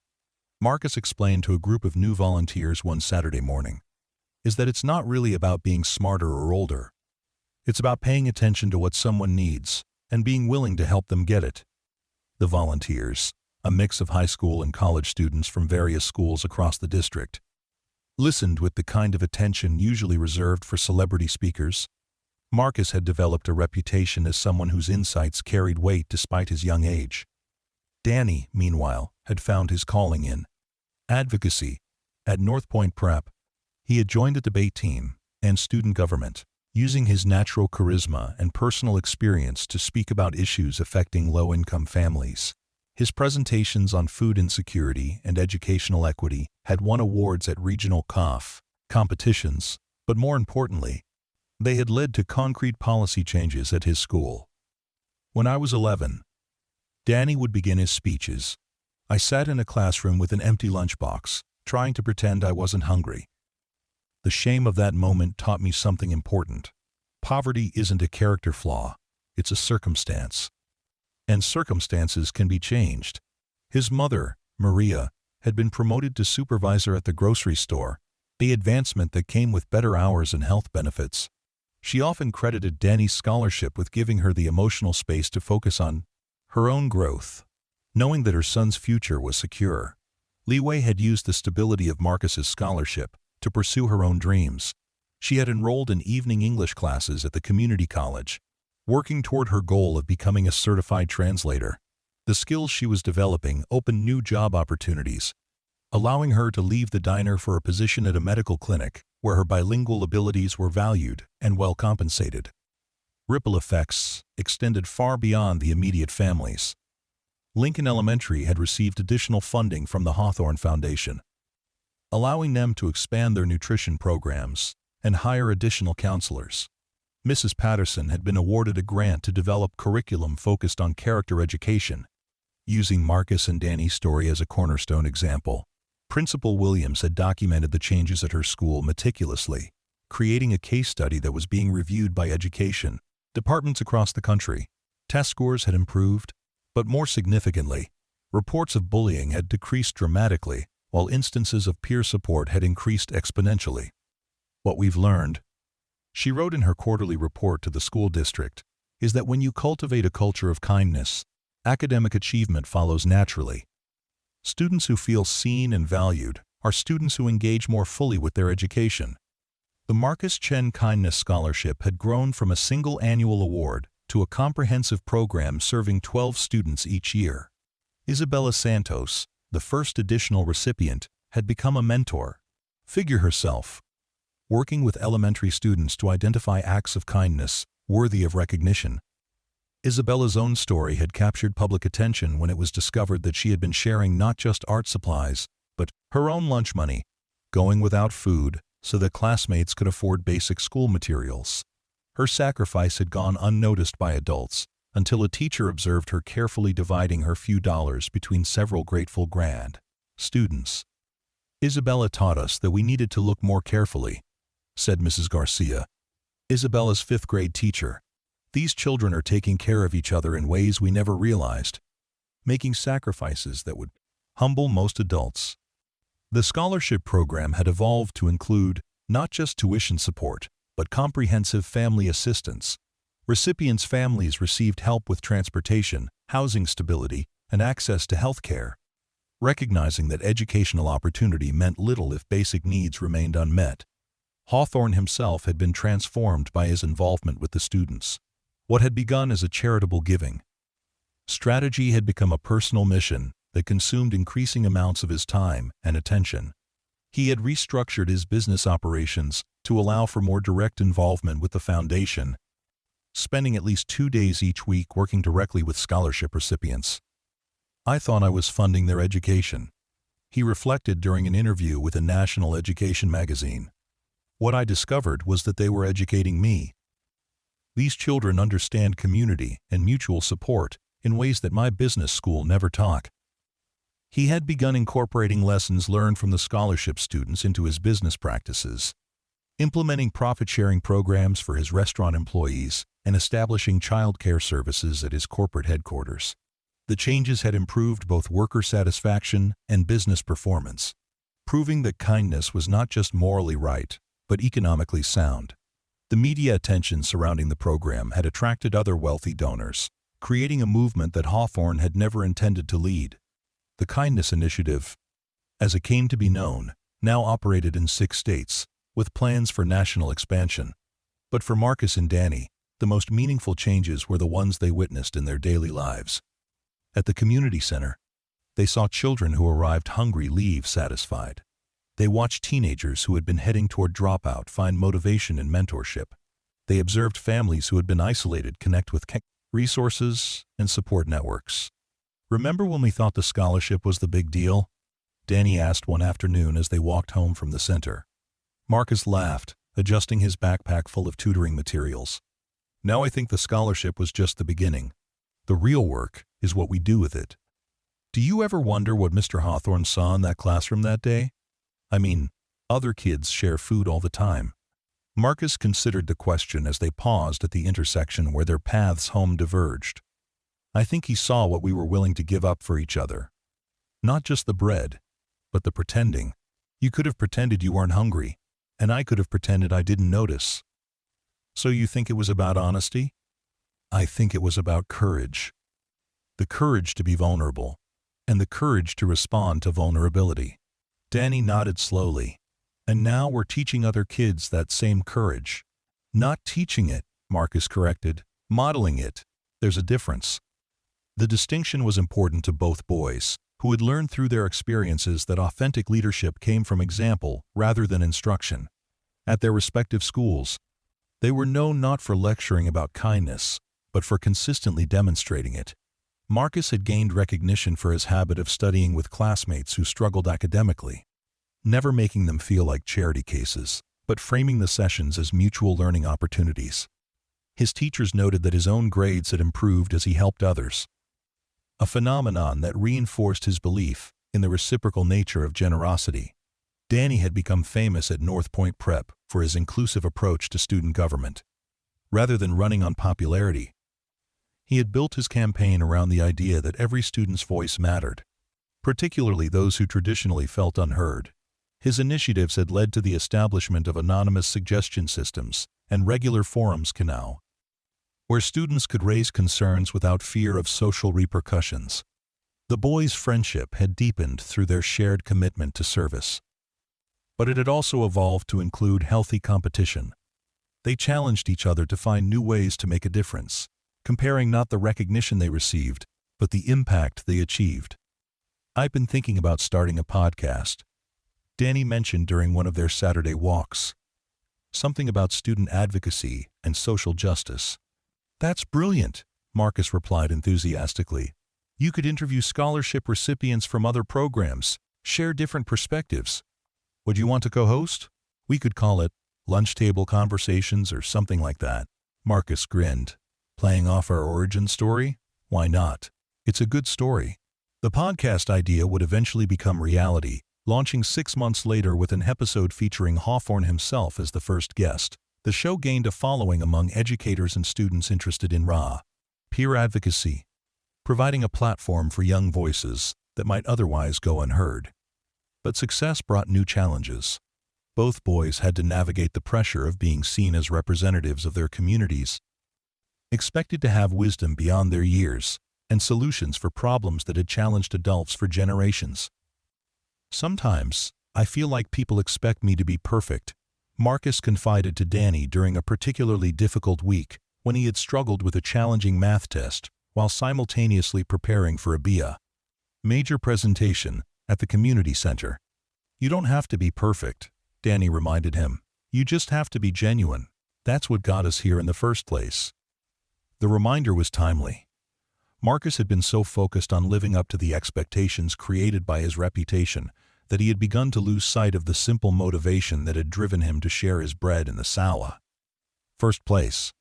Marcus explained to a group of new volunteers one Saturday morning, is that it's not really about being smarter or older. It's about paying attention to what someone needs and being willing to help them get it. The volunteers, a mix of high school and college students from various schools across the district, listened with the kind of attention usually reserved for celebrity speakers. Marcus had developed a reputation as someone whose insights carried weight despite his young age. Danny, meanwhile, had found his calling in advocacy. At North Point Prep, he had joined a debate team and student government, using his natural charisma and personal experience to speak about issues affecting low-income families. His presentations on food insecurity and educational equity had won awards at regional COF competitions, but more importantly, they had led to concrete policy changes at his school. When I was 11, Danny would begin his speeches. I sat in a classroom with an empty lunchbox, trying to pretend I wasn't hungry. The shame of that moment taught me something important. Poverty isn't a character flaw, it's a circumstance. And circumstances can be changed. His mother, Maria, had been promoted to supervisor at the grocery store, the advancement that came with better hours and health benefits. She often credited Danny's scholarship with giving her the emotional space to focus on her own growth. Knowing that her son's future was secure, Li Wei had used the stability of Marcus's scholarship to pursue her own dreams. She had enrolled in evening English classes at the community college, working toward her goal of becoming a certified translator. The skills she was developing opened new job opportunities, allowing her to leave the diner for a position at a medical clinic where her bilingual abilities were valued and well compensated. Ripple effects extended far beyond the immediate families. Lincoln Elementary had received additional funding from the Hawthorne Foundation, allowing them to expand their nutrition programs and hire additional counselors. Mrs. Patterson had been awarded a grant to develop curriculum focused on character education. Using Marcus and Danny's story as a cornerstone example, Principal Williams had documented the changes at her school meticulously, creating a case study that was being reviewed by education departments across the country. Test scores had improved, but more significantly, reports of bullying had decreased dramatically, while instances of peer support had increased exponentially. What we've learned, she wrote in her quarterly report to the school district, is that when you cultivate a culture of kindness, academic achievement follows naturally. Students who feel seen and valued are students who engage more fully with their education. The Marcus Chen Kindness Scholarship had grown from a single annual award to a comprehensive program serving 12 students each year. Isabella Santos, the first additional recipient, had become a mentor figure herself, working with elementary students to identify acts of kindness worthy of recognition. Isabella's own story had captured public attention when it was discovered that she had been sharing not just art supplies, but her own lunch money, going without food so that classmates could afford basic school materials. Her sacrifice had gone unnoticed by adults until a teacher observed her carefully dividing her few dollars between several grateful students. Isabella taught us that we needed to look more carefully, said Mrs. Garcia, Isabella's fifth-grade teacher. These children are taking care of each other in ways we never realized, making sacrifices that would humble most adults. The scholarship program had evolved to include not just tuition support, but comprehensive family assistance. Recipients' families received help with transportation, housing stability, and access to health care. Recognizing that educational opportunity meant little if basic needs remained unmet, Hawthorne himself had been transformed by his involvement with the students. What had begun as a charitable giving strategy had become a personal mission that consumed increasing amounts of his time and attention. He had restructured his business operations to allow for more direct involvement with the foundation, spending at least 2 days each week working directly with scholarship recipients. I thought I was funding their education, he reflected during an interview with a national education magazine. What I discovered was that they were educating me. These children understand community and mutual support in ways that my business school never taught. He had begun incorporating lessons learned from the scholarship students into his business practices, implementing profit-sharing programs for his restaurant employees and establishing child care services at his corporate headquarters. The changes had improved both worker satisfaction and business performance, proving that kindness was not just morally right, but economically sound. The media attention surrounding the program had attracted other wealthy donors, creating a movement that Hawthorne had never intended to lead. The Kindness Initiative, as it came to be known, now operated in 6 states, with plans for national expansion. But for Marcus and Danny, the most meaningful changes were the ones they witnessed in their daily lives. At the community center, they saw children who arrived hungry leave satisfied. They watched teenagers who had been heading toward dropout find motivation in mentorship. They observed families who had been isolated connect with resources and support networks. "Remember when we thought the scholarship was the big deal?" Danny asked one afternoon as they walked home from the center. Marcus laughed, adjusting his backpack full of tutoring materials. "Now I think the scholarship was just the beginning. The real work is what we do with it." Do you ever wonder what Mr. Hawthorne saw in that classroom that day? I mean, other kids share food all the time. Marcus considered the question as they paused at the intersection where their paths home diverged. I think he saw what we were willing to give up for each other. Not just the bread, but the pretending. You could have pretended you weren't hungry, and I could have pretended I didn't notice. So you think it was about honesty? I think it was about courage. The courage to be vulnerable, and the courage to respond to vulnerability. Danny nodded slowly. And now we're teaching other kids that same courage. Not teaching it, Marcus corrected, modeling it. There's a difference. The distinction was important to both boys, who who had learned through their experiences that authentic leadership came from example rather than instruction. At their respective schools, they were known not for lecturing about kindness, but for consistently demonstrating it. Marcus had gained recognition for his habit of studying with classmates who struggled academically, never making them feel like charity cases, but framing the sessions as mutual learning opportunities. His teachers noted that his own grades had improved as he helped others, a phenomenon that reinforced his belief in the reciprocal nature of generosity. Danny had become famous at North Point Prep for his inclusive approach to student government. Rather than running on popularity, he had built his campaign around the idea that every student's voice mattered, particularly those who traditionally felt unheard. His initiatives had led to the establishment of anonymous suggestion systems and regular forums canal, where students could raise concerns without fear of social repercussions. The boys' friendship had deepened through their shared commitment to service. But it had also evolved to include healthy competition. They challenged each other to find new ways to make a difference, comparing not the recognition they received, but the impact they achieved. "I've been thinking about starting a podcast," Danny mentioned during one of their Saturday walks. "Something about student advocacy and social justice." "That's brilliant," Marcus replied enthusiastically. "You could interview scholarship recipients from other programs, share different perspectives. Would you want to co-host? We could call it Lunch Table Conversations or something like that." Marcus grinned. "Playing off our origin story? Why not? It's a good story." The podcast idea would eventually become reality, launching 6 months later with an episode featuring Hawthorne himself as the first guest. The show gained a following among educators and students interested in peer advocacy, providing a platform for young voices that might otherwise go unheard. But success brought new challenges. Both boys had to navigate the pressure of being seen as representatives of their communities, expected to have wisdom beyond their years, and solutions for problems that had challenged adults for generations. "Sometimes, I feel like people expect me to be perfect," Marcus confided to Danny during a particularly difficult week when he had struggled with a challenging math test while simultaneously preparing for a major presentation at the community center. "You don't have to be perfect," Danny reminded him. "You just have to be genuine. That's what got us here in the first place." The reminder was timely. Marcus had been so focused on living up to the expectations created by his reputation that he had begun to lose sight of the simple motivation that had driven him to share his bread in the sala. First place.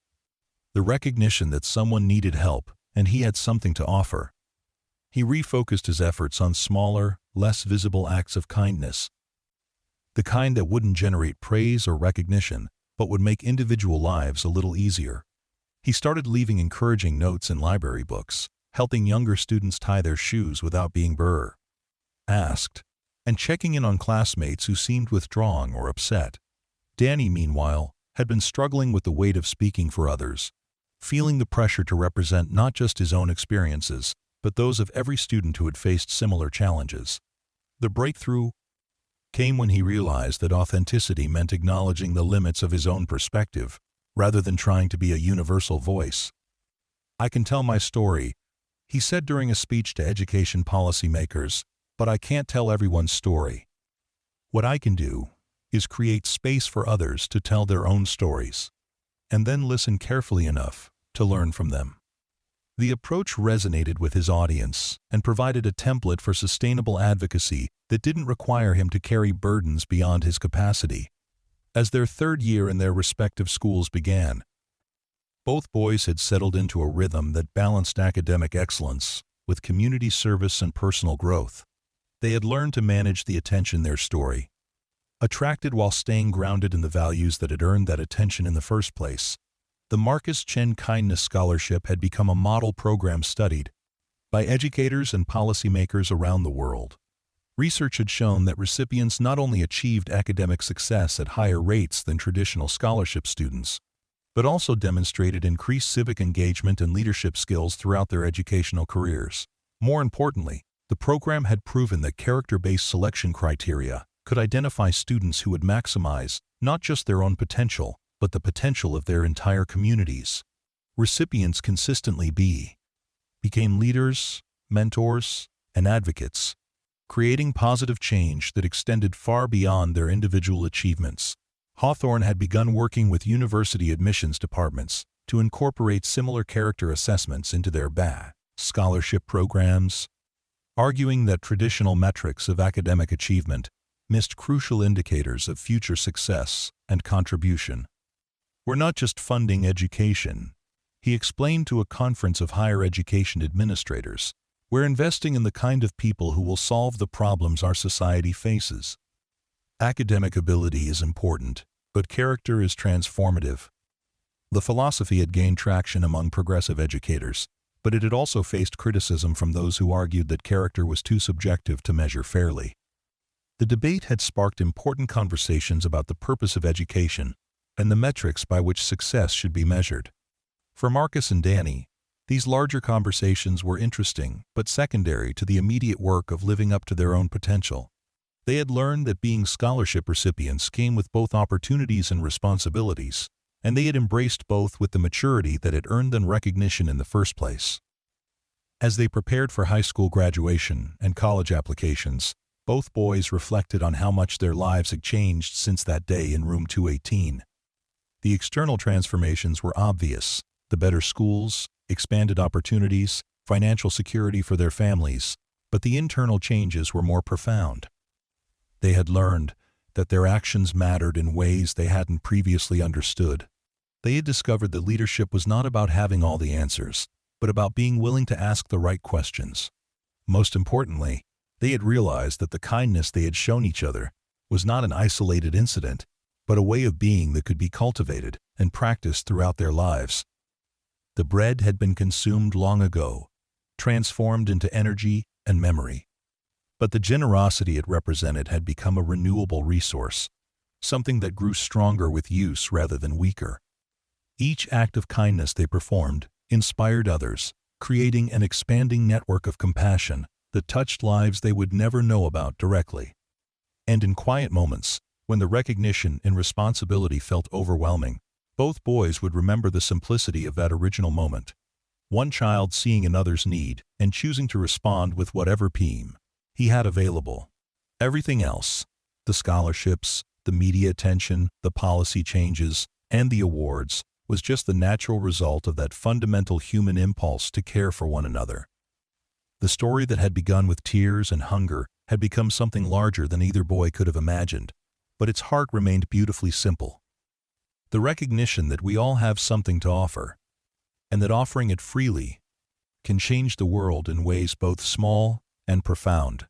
The recognition that someone needed help and he had something to offer. He refocused his efforts on smaller, less visible acts of kindness, the kind that wouldn't generate praise or recognition, but would make individual lives a little easier. He started leaving encouraging notes in library books, helping younger students tie their shoes without being asked, and checking in on classmates who seemed withdrawn or upset. Danny, meanwhile, had been struggling with the weight of speaking for others, feeling the pressure to represent not just his own experiences, but those of every student who had faced similar challenges. The breakthrough came when he realized that authenticity meant acknowledging the limits of his own perspective, rather than trying to be a universal voice. "I can tell my story," he said during a speech to education policymakers, "but I can't tell everyone's story. What I can do is create space for others to tell their own stories, and then listen carefully enough to learn from them." The approach resonated with his audience and provided a template for sustainable advocacy that didn't require him to carry burdens beyond his capacity. As their third year in their respective schools began, both boys had settled into a rhythm that balanced academic excellence with community service and personal growth. They had learned to manage the attention their story attracted while staying grounded in the values that had earned that attention in the first place. The Marcus Chen Kindness Scholarship had become a model program studied by educators and policymakers around the world. Research had shown that recipients not only achieved academic success at higher rates than traditional scholarship students, but also demonstrated increased civic engagement and leadership skills throughout their educational careers. More importantly, the program had proven that character-based selection criteria could identify students who would maximize not just their own potential, but the potential of their entire communities. Recipients consistently became leaders, mentors, and advocates, creating positive change that extended far beyond their individual achievements. Hawthorne had begun working with university admissions departments to incorporate similar character assessments into their scholarship programs, arguing that traditional metrics of academic achievement missed crucial indicators of future success and contribution. We're not just funding education, he explained to a conference of higher education administrators. We're investing in the kind of people who will solve the problems our society faces. Academic ability is important, but character is transformative. The philosophy had gained traction among progressive educators, but it had also faced criticism from those who argued that character was too subjective to measure fairly. The debate had sparked important conversations about the purpose of education and the metrics by which success should be measured. For Marcus and Danny, these larger conversations were interesting but secondary to the immediate work of living up to their own potential. They had learned that being scholarship recipients came with both opportunities and responsibilities, and they had embraced both with the maturity that had earned them recognition in the first place. As they prepared for high school graduation and college applications, both boys reflected on how much their lives had changed since that day in room 218. The external transformations were obvious: the better schools, expanded opportunities, financial security for their families, but the internal changes were more profound. They had learned that their actions mattered in ways they hadn't previously understood. They had discovered that leadership was not about having all the answers, but about being willing to ask the right questions. Most importantly, they had realized that the kindness they had shown each other was not an isolated incident, but a way of being that could be cultivated and practiced throughout their lives. The bread had been consumed long ago, transformed into energy and memory. But the generosity it represented had become a renewable resource, something that grew stronger with use rather than weaker. Each act of kindness they performed inspired others, creating an expanding network of compassion that touched lives they would never know about directly. And in quiet moments, when the recognition and responsibility felt overwhelming, both boys would remember the simplicity of that original moment. One child seeing another's need and choosing to respond with whatever he had available. Everything else, the scholarships, the media attention, the policy changes, and the awards, was just the natural result of that fundamental human impulse to care for one another. The story that had begun with tears and hunger had become something larger than either boy could have imagined, but its heart remained beautifully simple. The recognition that we all have something to offer, and that offering it freely can change the world in ways both small and profound.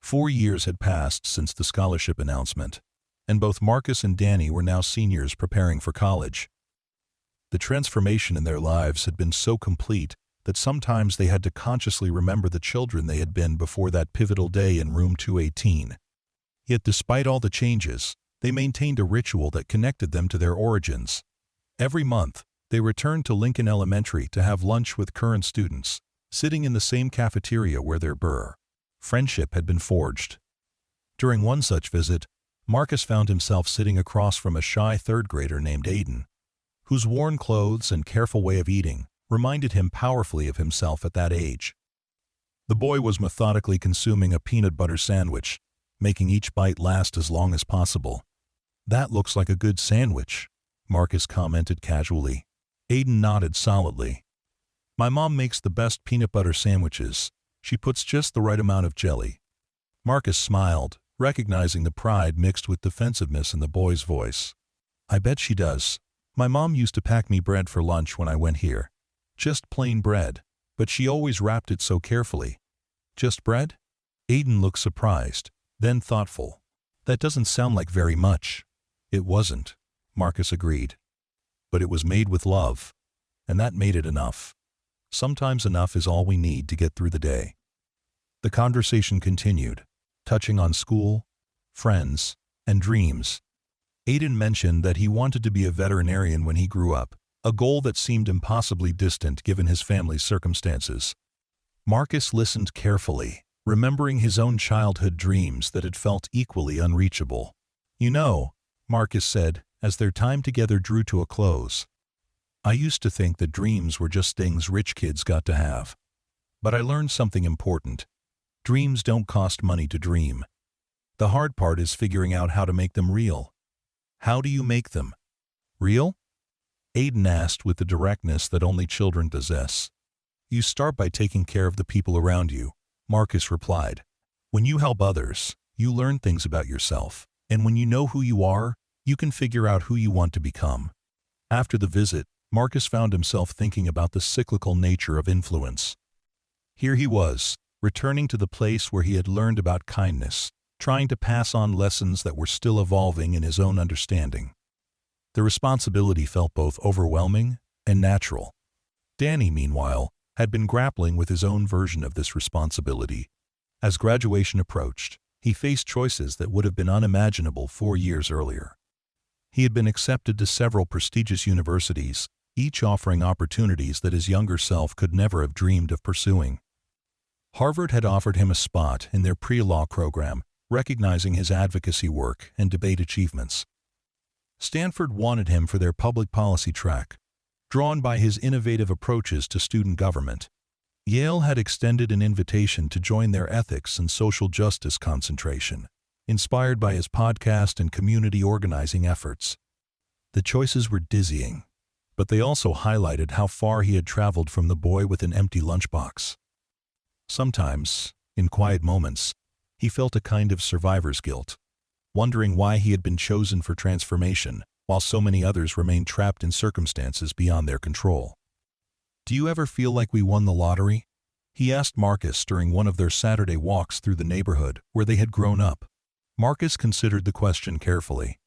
4 years had passed since the scholarship announcement, and both Marcus and Danny were now seniors preparing for college. The transformation in their lives had been so complete that sometimes they had to consciously remember the children they had been before that pivotal day in room 218. Yet despite all the changes, they maintained a ritual that connected them to their origins. Every month, they returned to Lincoln Elementary to have lunch with current students, sitting in the same cafeteria where their friendship had been forged. During one such visit, Marcus found himself sitting across from a shy third grader named Aiden, whose worn clothes and careful way of eating reminded him powerfully of himself at that age. The boy was methodically consuming a peanut butter sandwich, making each bite last as long as possible. "That looks like a good sandwich," Marcus commented casually. Aiden nodded solidly. "My mom makes the best peanut butter sandwiches. She puts just the right amount of jelly." Marcus smiled, recognizing the pride mixed with defensiveness in the boy's voice. "I bet she does. My mom used to pack me bread for lunch when I went here. Just plain bread, but she always wrapped it so carefully." "Just bread?" Aiden looked surprised, then thoughtful. "That doesn't sound like very much." "It wasn't," Marcus agreed. "But it was made with love, and that made it enough. Sometimes enough is all we need to get through the day." The conversation continued, touching on school, friends, and dreams. Aiden mentioned that he wanted to be a veterinarian when he grew up, a goal that seemed impossibly distant given his family's circumstances. Marcus listened carefully, remembering his own childhood dreams that had felt equally unreachable. "You know," Marcus said, as their time together drew to a close, "I used to think that dreams were just things rich kids got to have. But I learned something important. Dreams don't cost money to dream. The hard part is figuring out how to make them real. How do you make them real? Aiden asked with the directness that only children possess. You start by taking care of the people around you, Marcus replied. When you help others, you learn things about yourself, and when you know who you are, you can figure out who you want to become. After the visit, Marcus found himself thinking about the cyclical nature of influence. Here he was, returning to the place where he had learned about kindness, trying to pass on lessons that were still evolving in his own understanding. The responsibility felt both overwhelming and natural. Danny, meanwhile, had been grappling with his own version of this responsibility. As graduation approached, he faced choices that would have been unimaginable 4 years earlier. He had been accepted to several prestigious universities, each offering opportunities that his younger self could never have dreamed of pursuing. Harvard had offered him a spot in their pre-law program, recognizing his advocacy work and debate achievements. Stanford wanted him for their public policy track, drawn by his innovative approaches to student government. Yale had extended an invitation to join their ethics and social justice concentration, inspired by his podcast and community organizing efforts. The choices were dizzying, but they also highlighted how far he had traveled from the boy with an empty lunchbox. Sometimes, in quiet moments, he felt a kind of survivor's guilt, wondering why he had been chosen for transformation, while so many others remained trapped in circumstances beyond their control. Do you ever feel like we won the lottery? He asked Marcus during one of their Saturday walks through the neighborhood where they had grown up. Marcus considered the question carefully.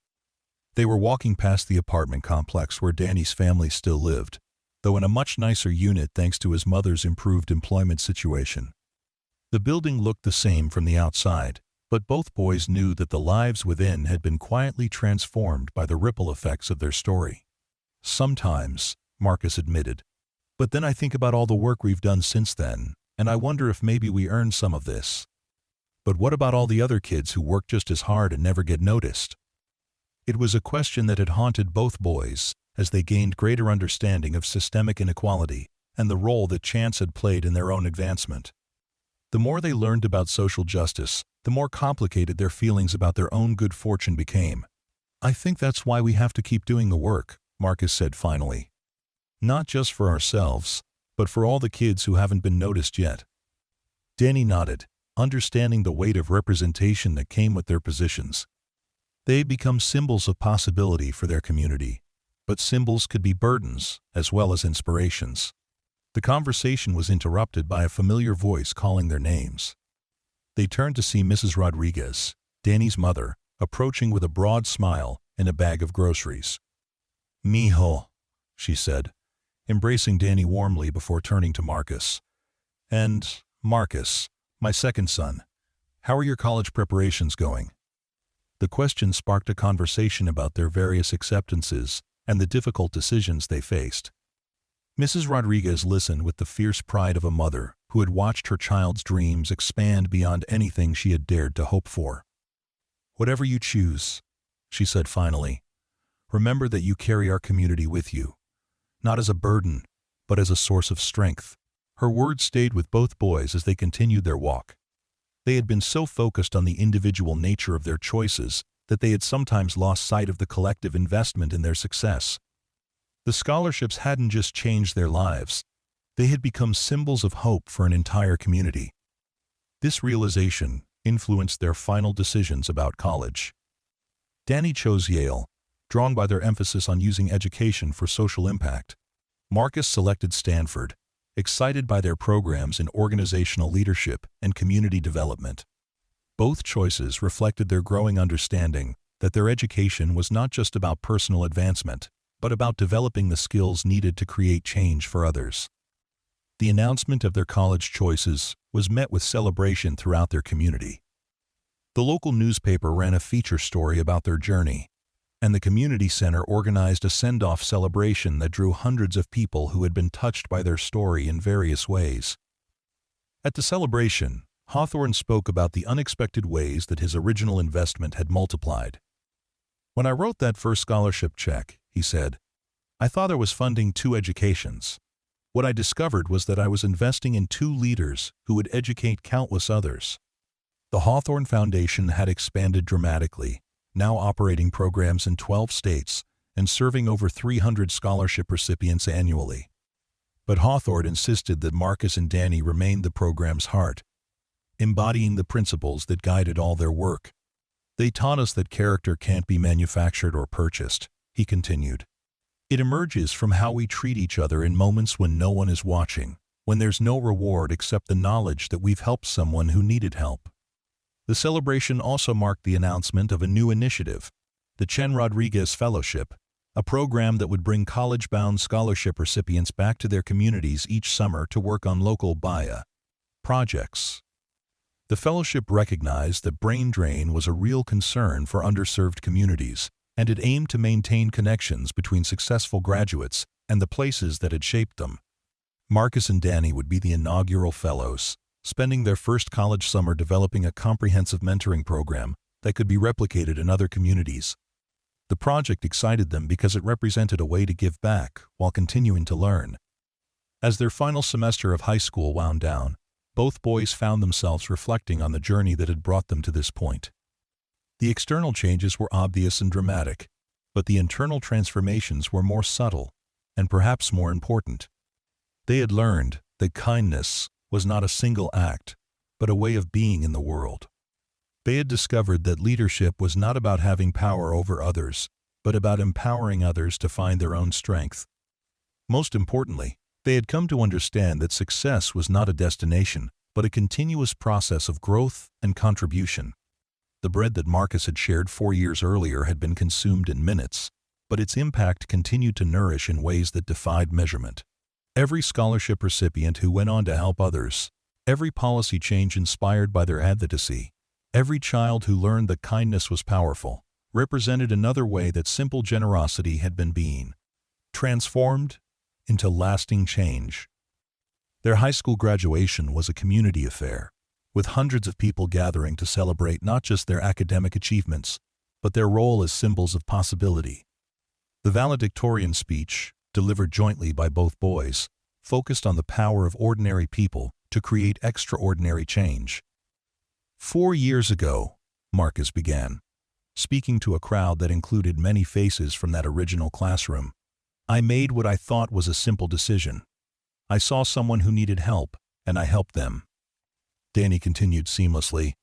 They were walking past the apartment complex where Danny's family still lived, though in a much nicer unit thanks to his mother's improved employment situation. The building looked the same from the outside, but both boys knew that the lives within had been quietly transformed by the ripple effects of their story. Sometimes, Marcus admitted, but then I think about all the work we've done since then, and I wonder if maybe we earned some of this. But what about all the other kids who work just as hard and never get noticed? It was a question that had haunted both boys as they gained greater understanding of systemic inequality and the role that chance had played in their own advancement. The more they learned about social justice, the more complicated their feelings about their own good fortune became. I think that's why we have to keep doing the work, Marcus said finally. Not just for ourselves, but for all the kids who haven't been noticed yet. Danny nodded, understanding the weight of representation that came with their positions. They had become symbols of possibility for their community, but symbols could be burdens as well as inspirations. The conversation was interrupted by a familiar voice calling their names. They turned to see Mrs. Rodriguez, Danny's mother, approaching with a broad smile and a bag of groceries. "Mijo," she said, embracing Danny warmly before turning to Marcus. "And, Marcus, my second son, how are your college preparations going?" The question sparked a conversation about their various acceptances and the difficult decisions they faced. Mrs. Rodriguez listened with the fierce pride of a mother who had watched her child's dreams expand beyond anything she had dared to hope for. "Whatever you choose," she said finally, "remember that you carry our community with you, not as a burden, but as a source of strength." Her words stayed with both boys as they continued their walk. They had been so focused on the individual nature of their choices that they had sometimes lost sight of the collective investment in their success. The scholarships hadn't just changed their lives, they had become symbols of hope for an entire community. This realization influenced their final decisions about college. Danny chose Yale, drawn by their emphasis on using education for social impact. Marcus selected Stanford, excited by their programs in organizational leadership and community development. Both choices reflected their growing understanding that their education was not just about personal advancement, but about developing the skills needed to create change for others. The announcement of their college choices was met with celebration throughout their community. The local newspaper ran a feature story about their journey, and the community center organized a send-off celebration that drew hundreds of people who had been touched by their story in various ways. At the celebration, Hawthorne spoke about the unexpected ways that his original investment had multiplied. "When I wrote that first scholarship check," he said, "I thought I was funding 2 educations. What I discovered was that I was investing in two leaders who would educate countless others. The Hawthorne Foundation had expanded dramatically, now operating programs in 12 states and serving over 300 scholarship recipients annually. But Hawthorne insisted that Marcus and Danny remained the program's heart, embodying the principles that guided all their work. They taught us that character can't be manufactured or purchased, he continued. It emerges from how we treat each other in moments when no one is watching, when there's no reward except the knowledge that we've helped someone who needed help. The celebration also marked the announcement of a new initiative, the Chen Rodriguez Fellowship, a program that would bring college-bound scholarship recipients back to their communities each summer to work on local BIA projects. The fellowship recognized that brain drain was a real concern for underserved communities, and it aimed to maintain connections between successful graduates and the places that had shaped them. Marcus and Danny would be the inaugural fellows, spending their first college summer developing a comprehensive mentoring program that could be replicated in other communities. The project excited them because it represented a way to give back while continuing to learn. As their final semester of high school wound down, both boys found themselves reflecting on the journey that had brought them to this point. The external changes were obvious and dramatic, but the internal transformations were more subtle and perhaps more important. They had learned that kindness was not a single act, but a way of being in the world. They had discovered that leadership was not about having power over others, but about empowering others to find their own strength. Most importantly, they had come to understand that success was not a destination, but a continuous process of growth and contribution. The bread that Marcus had shared 4 years earlier had been consumed in minutes, but its impact continued to nourish in ways that defied measurement. Every scholarship recipient who went on to help others, every policy change inspired by their advocacy, every child who learned that kindness was powerful, represented another way that simple generosity had been being transformed into lasting change. Their high school graduation was a community affair, with hundreds of people gathering to celebrate not just their academic achievements, but their role as symbols of possibility. The valedictorian speech, delivered jointly by both boys, focused on the power of ordinary people to create extraordinary change. 4 years ago, Marcus began, speaking to a crowd that included many faces from that original classroom. I made what I thought was a simple decision. I saw someone who needed help, and I helped them. Danny continued seamlessly.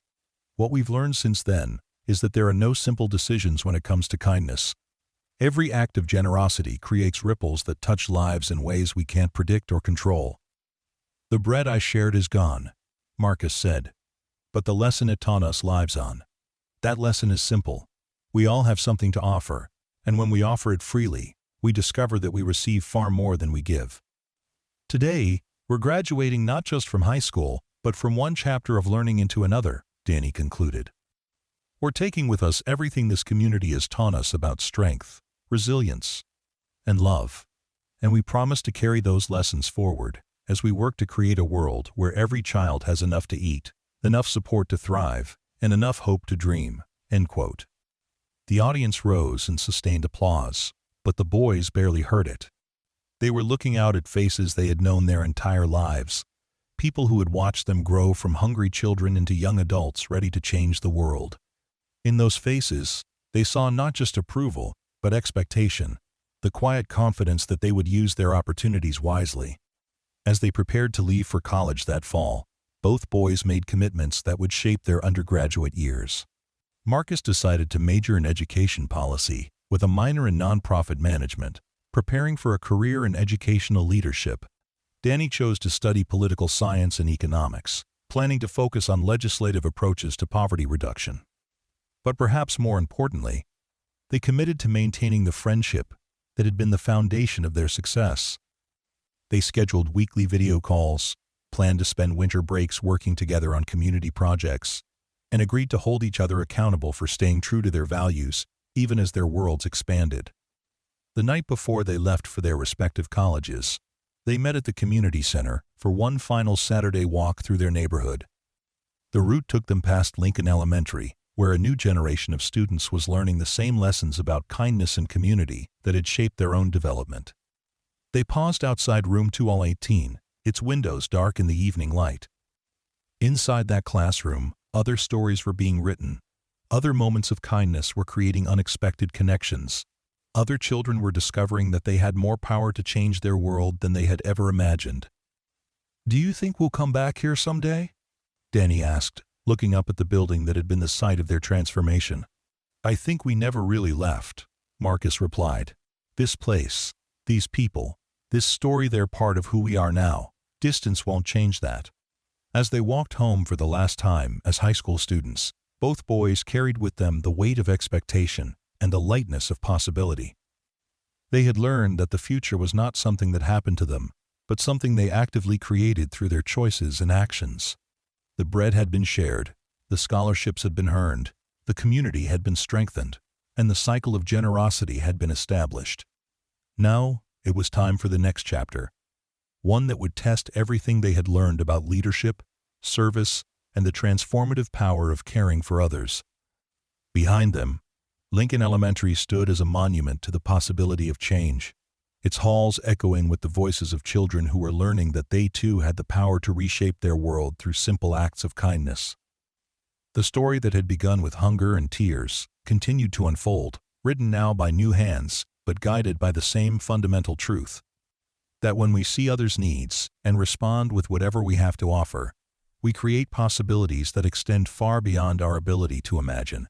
What we've learned since then is that there are no simple decisions when it comes to kindness. Every act of generosity creates ripples that touch lives in ways we can't predict or control. The bread I shared is gone, Marcus said, but the lesson it taught us lives on. That lesson is simple. We all have something to offer, and when we offer it freely, we discover that we receive far more than we give. Today, we're graduating not just from high school, but from one chapter of learning into another, Danny concluded. We're taking with us everything this community has taught us about strength, resilience, and love, and we promise to carry those lessons forward as we work to create a world where every child has enough to eat, enough support to thrive, and enough hope to dream." End quote. The audience rose and sustained applause, but the boys barely heard it. They were looking out at faces they had known their entire lives, people who had watched them grow from hungry children into young adults ready to change the world. In those faces, they saw not just approval, but expectation, the quiet confidence that they would use their opportunities wisely. As they prepared to leave for college that fall, both boys made commitments that would shape their undergraduate years. Marcus decided to major in education policy, with a minor in nonprofit management, preparing for a career in educational leadership. Danny chose to study political science and economics, planning to focus on legislative approaches to poverty reduction. But perhaps more importantly, they committed to maintaining the friendship that had been the foundation of their success. They scheduled weekly video calls, planned to spend winter breaks working together on community projects, and agreed to hold each other accountable for staying true to their values, even as their worlds expanded. The night before they left for their respective colleges, they met at the community center for one final Saturday walk through their neighborhood. The route took them past Lincoln Elementary, where a new generation of students was learning the same lessons about kindness and community that had shaped their own development. They paused outside room 218, its windows dark in the evening light. Inside that classroom, other stories were being written. Other moments of kindness were creating unexpected connections. Other children were discovering that they had more power to change their world than they had ever imagined. "Do you think we'll come back here someday?" Danny asked, looking up at the building that had been the site of their transformation. "I think we never really left," Marcus replied. "This place, these people, this story, they're part of who we are now. Distance won't change that." As they walked home for the last time as high school students, both boys carried with them the weight of expectation and the lightness of possibility. They had learned that the future was not something that happened to them, but something they actively created through their choices and actions. The bread had been shared, the scholarships had been earned, the community had been strengthened, and the cycle of generosity had been established. Now, it was time for the next chapter, one that would test everything they had learned about leadership, service, and the transformative power of caring for others. Behind them, Lincoln Elementary stood as a monument to the possibility of change, its halls echoing with the voices of children who were learning that they too had the power to reshape their world through simple acts of kindness. The story that had begun with hunger and tears continued to unfold, written now by new hands, but guided by the same fundamental truth: that when we see others' needs and respond with whatever we have to offer, we create possibilities that extend far beyond our ability to imagine.